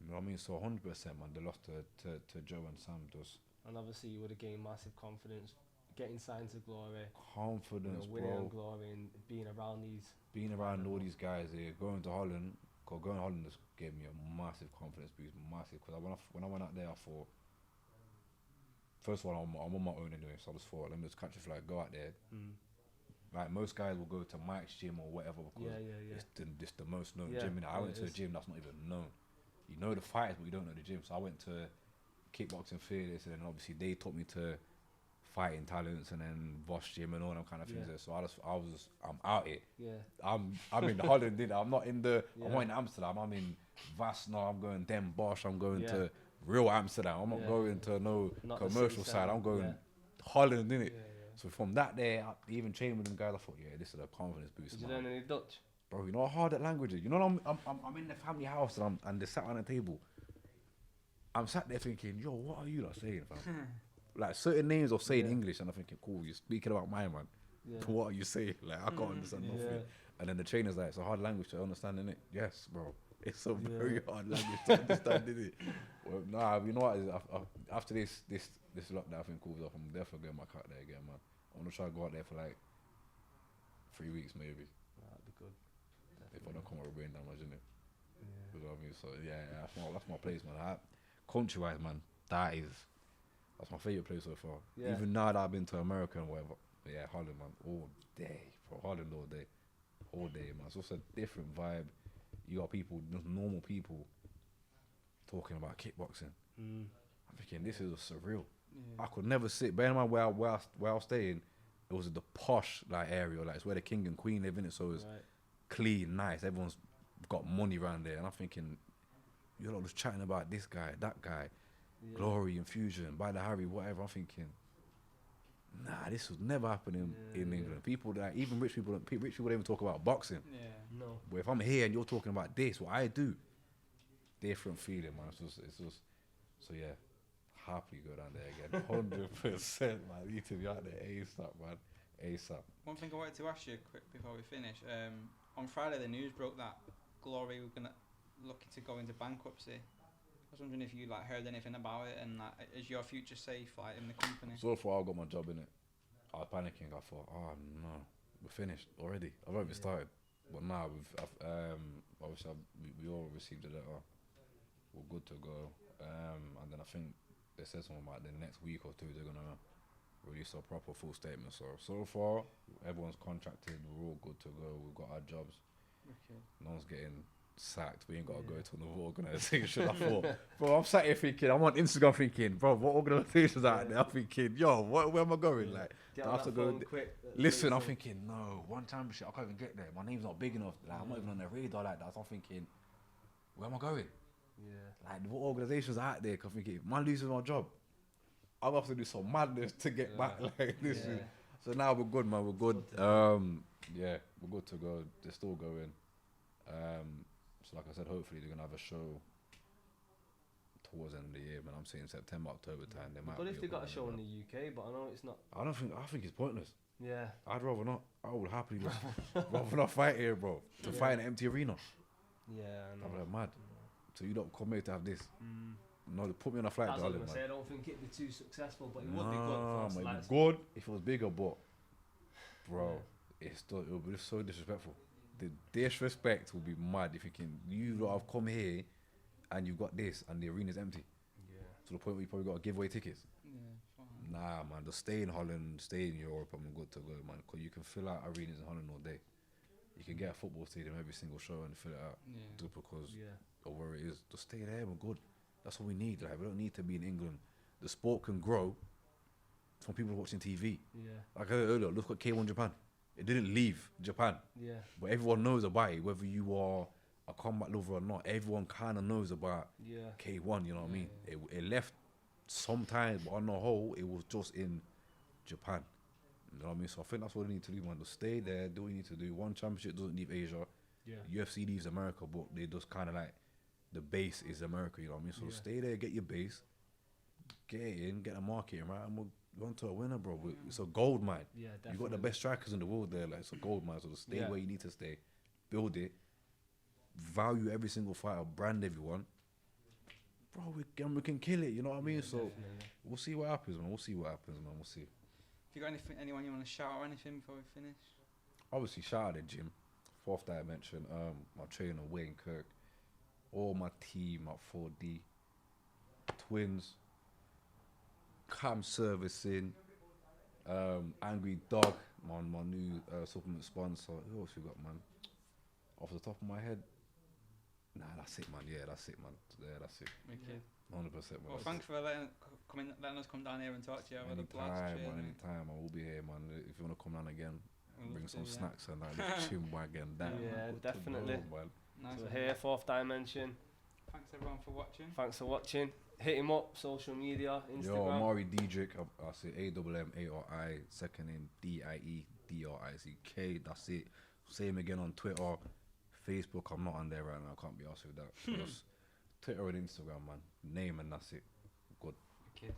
You know what I mean? So 100%, man. The loss to Joe and Sam does. And obviously you would have gained massive confidence, getting signed to Glory, Confidence, winning bro. on Glory, and being around these. Being around all these guys here, going to Holland just gave me a massive confidence boost, massive. Because when I went out there, I thought, first of all, I'm on my own anyway, so I just thought, let me just catch a flight, go out there. Like most guys will go to Mike's gym or whatever because it's the most known gym. I went to a gym that's not even known. You know the fighters, but you don't know the gym. So I went to Kickboxing Fearless, and then obviously they taught me to fighting talents, and then Boss Gym and all them kind of things there. So I'm out here. Yeah. I'm in the Holland, didn't I? I'm not in the. I'm not in Amsterdam. I'm in Vasna. I'm going Den Bosch. I'm going to real Amsterdam. I'm not going to not commercial side. I'm going Holland, innit? So from that there, even training with them guys, I thought, this is a confidence boost. Did you learn any Dutch? Bro, you know how hard that language is. You know, I'm in the family house and they sat on the table. I'm sat there thinking, yo, what are you lot saying, fam? Like certain names are saying English, and I'm thinking, cool, you're speaking about my man. Yeah. What are you saying? Like I can't understand nothing. And then the trainer's like, it's a hard language to understand, innit? Yes, bro. It's a very hard language to understand, innit? Well, nah, you know what? After this lockdown thing cools off, I'm definitely getting my cut there again, man. I want to try to go out there for like 3 weeks, maybe. That'd be good. If I don't come with a brain damage, innit? You know what I mean? So that's my place, man. Country-wise, man, that's my favourite place so far. Yeah. Even now that I've been to America and whatever. But yeah, Holland, man, all day. Bro, Holland all day. All day, man. It's also a different vibe. You got people, just normal people, talking about kickboxing. I'm thinking, this is surreal. I could never sit. Bear in mind where I was staying, it was the posh like area. Like it's where the king and queen live in it. So it's clean, nice. Everyone's got money around there. And I'm thinking, you're not just chatting about this guy, that guy. Glory, Infusion, by the Harry, whatever. I'm thinking, nah, this would never happen in England. People that even rich people don't even talk about boxing. No. But if I'm here and you're talking about this, what I do, different feeling, man. It's just so yeah. Happily go down there again, 100%, man. You need to be out there ASAP, man. ASAP. One thing I wanted to ask you quick before we finish. On Friday, the news broke that Glory were looking to go into bankruptcy. I was wondering if you heard anything about it, and is your future safe in the company? So far, I got my job in it. I was panicking. I thought, oh no, we're finished already. I've already started, but now obviously we all received a letter. We're good to go, and then I think they said something about the next week or two they're gonna release a proper full statement. So far, everyone's contracted. We're all good to go. We've got our jobs. Okay. No one's getting sacked. We ain't got to go to another organisation. I thought, bro, I'm sat here thinking, I'm on Instagram thinking, bro, what organisations out there? I'm thinking, yo, where am I going? Like, Get I have to go. Quick, listen, I'm thinking, no, one time shit, I can't even get there. My name's not big enough. Like, I'm not even on the radar like that. So I'm thinking, where am I going? Yeah. Like, what organisations are out there? Cause I'm thinking, if man loses my job, I'll have to do some madness to get back. Like this. So now we're good, man. We're good. Yeah, we're good to go. They're still going. So like I said, hopefully they're gonna have a show towards the end of the year. Man, I'm saying September, October time. They might. But if they got a show in the UK, but I know it's not. I think it's pointless. Yeah. I'd rather not. I would happily just rather not fight here, bro. To fight in an empty arena. Yeah, I know. I'm like mad. So you don't come here to have this. No, they put me on a flight. That's what I was man. gonna say. I don't think it'd be too successful, but it would be good Nah, for us. man, Like, it'd be good if it was bigger, but bro, it would be so disrespectful. The disrespect will be mad if you lot have come here and you've got this, and the arena's empty. Yeah. To the point where you probably got to give away tickets. Yeah, fine. Nah, man, just stay in Holland, stay in Europe, I'm good to go, man. Because you can fill out arenas in Holland all day. You can get a football stadium every single show and fill it out. Yeah. Just because Yeah. of where it is. Just stay there, we're good. That's what we need. Like, we don't need to be in England. The sport can grow from people watching TV. Yeah. Like I said earlier, look at K1 Japan. It didn't leave Japan. Yeah. But everyone knows about it, whether you are a combat lover or not. Everyone kind of knows about Yeah. K1, you know what I mean? It left sometime, but on the whole, it was just in Japan. You know what I mean? So I think that's what we need to do, man. Just stay there, do what you need to do. One championship doesn't leave Asia. Yeah. UFC leaves America, but they just kind of like, the base is America, you know what I mean? So Yeah. stay there, get your base, get it in, get the marketing right, and we're on to a winner, bro. It's a gold mine. Yeah, definitely. You got the best strikers in the world there, like it's a gold mine. So just stay Yeah. where you need to stay, build it, value every single fighter, brand everyone. Bro, we can kill it, you know what I mean? So Definitely. we'll see what happens, man. We'll see what happens, man. We'll see. Have you got anyone you want to shout or anything before we finish? Obviously, shout out to Jim, Fourth Dimension, my trainer Wayne Kirk, all my team at 4D, Twins, Cam Servicing, Angry Dog, my new supplement sponsor. Who else we got, man? Off the top of my head, nah, that's it, man. Yeah, that's it, man. Yeah, that's it. Wicked. 100%, man. Well, thanks for letting us come down here and talk to you. I've had a blast. Anytime, Cheers, man, mate. anytime. I will be here, man. If you want to come down again, We'll bring love some to, yeah. snacks and that chin wagon down. Yeah, Good to definitely. go, man. Nice So one. here, Fourth Dimension. Thanks everyone for watching. Thanks for watching. Hit him up, social media, Yo, Instagram. Ammari Diedrick, I say AMMARI, second name DIEDRICK, that's it. Same again on Twitter, Facebook, I'm not on there right now, I can't be asked with that. Just Twitter and Instagram, man. Name and that's it. Good. Wicked.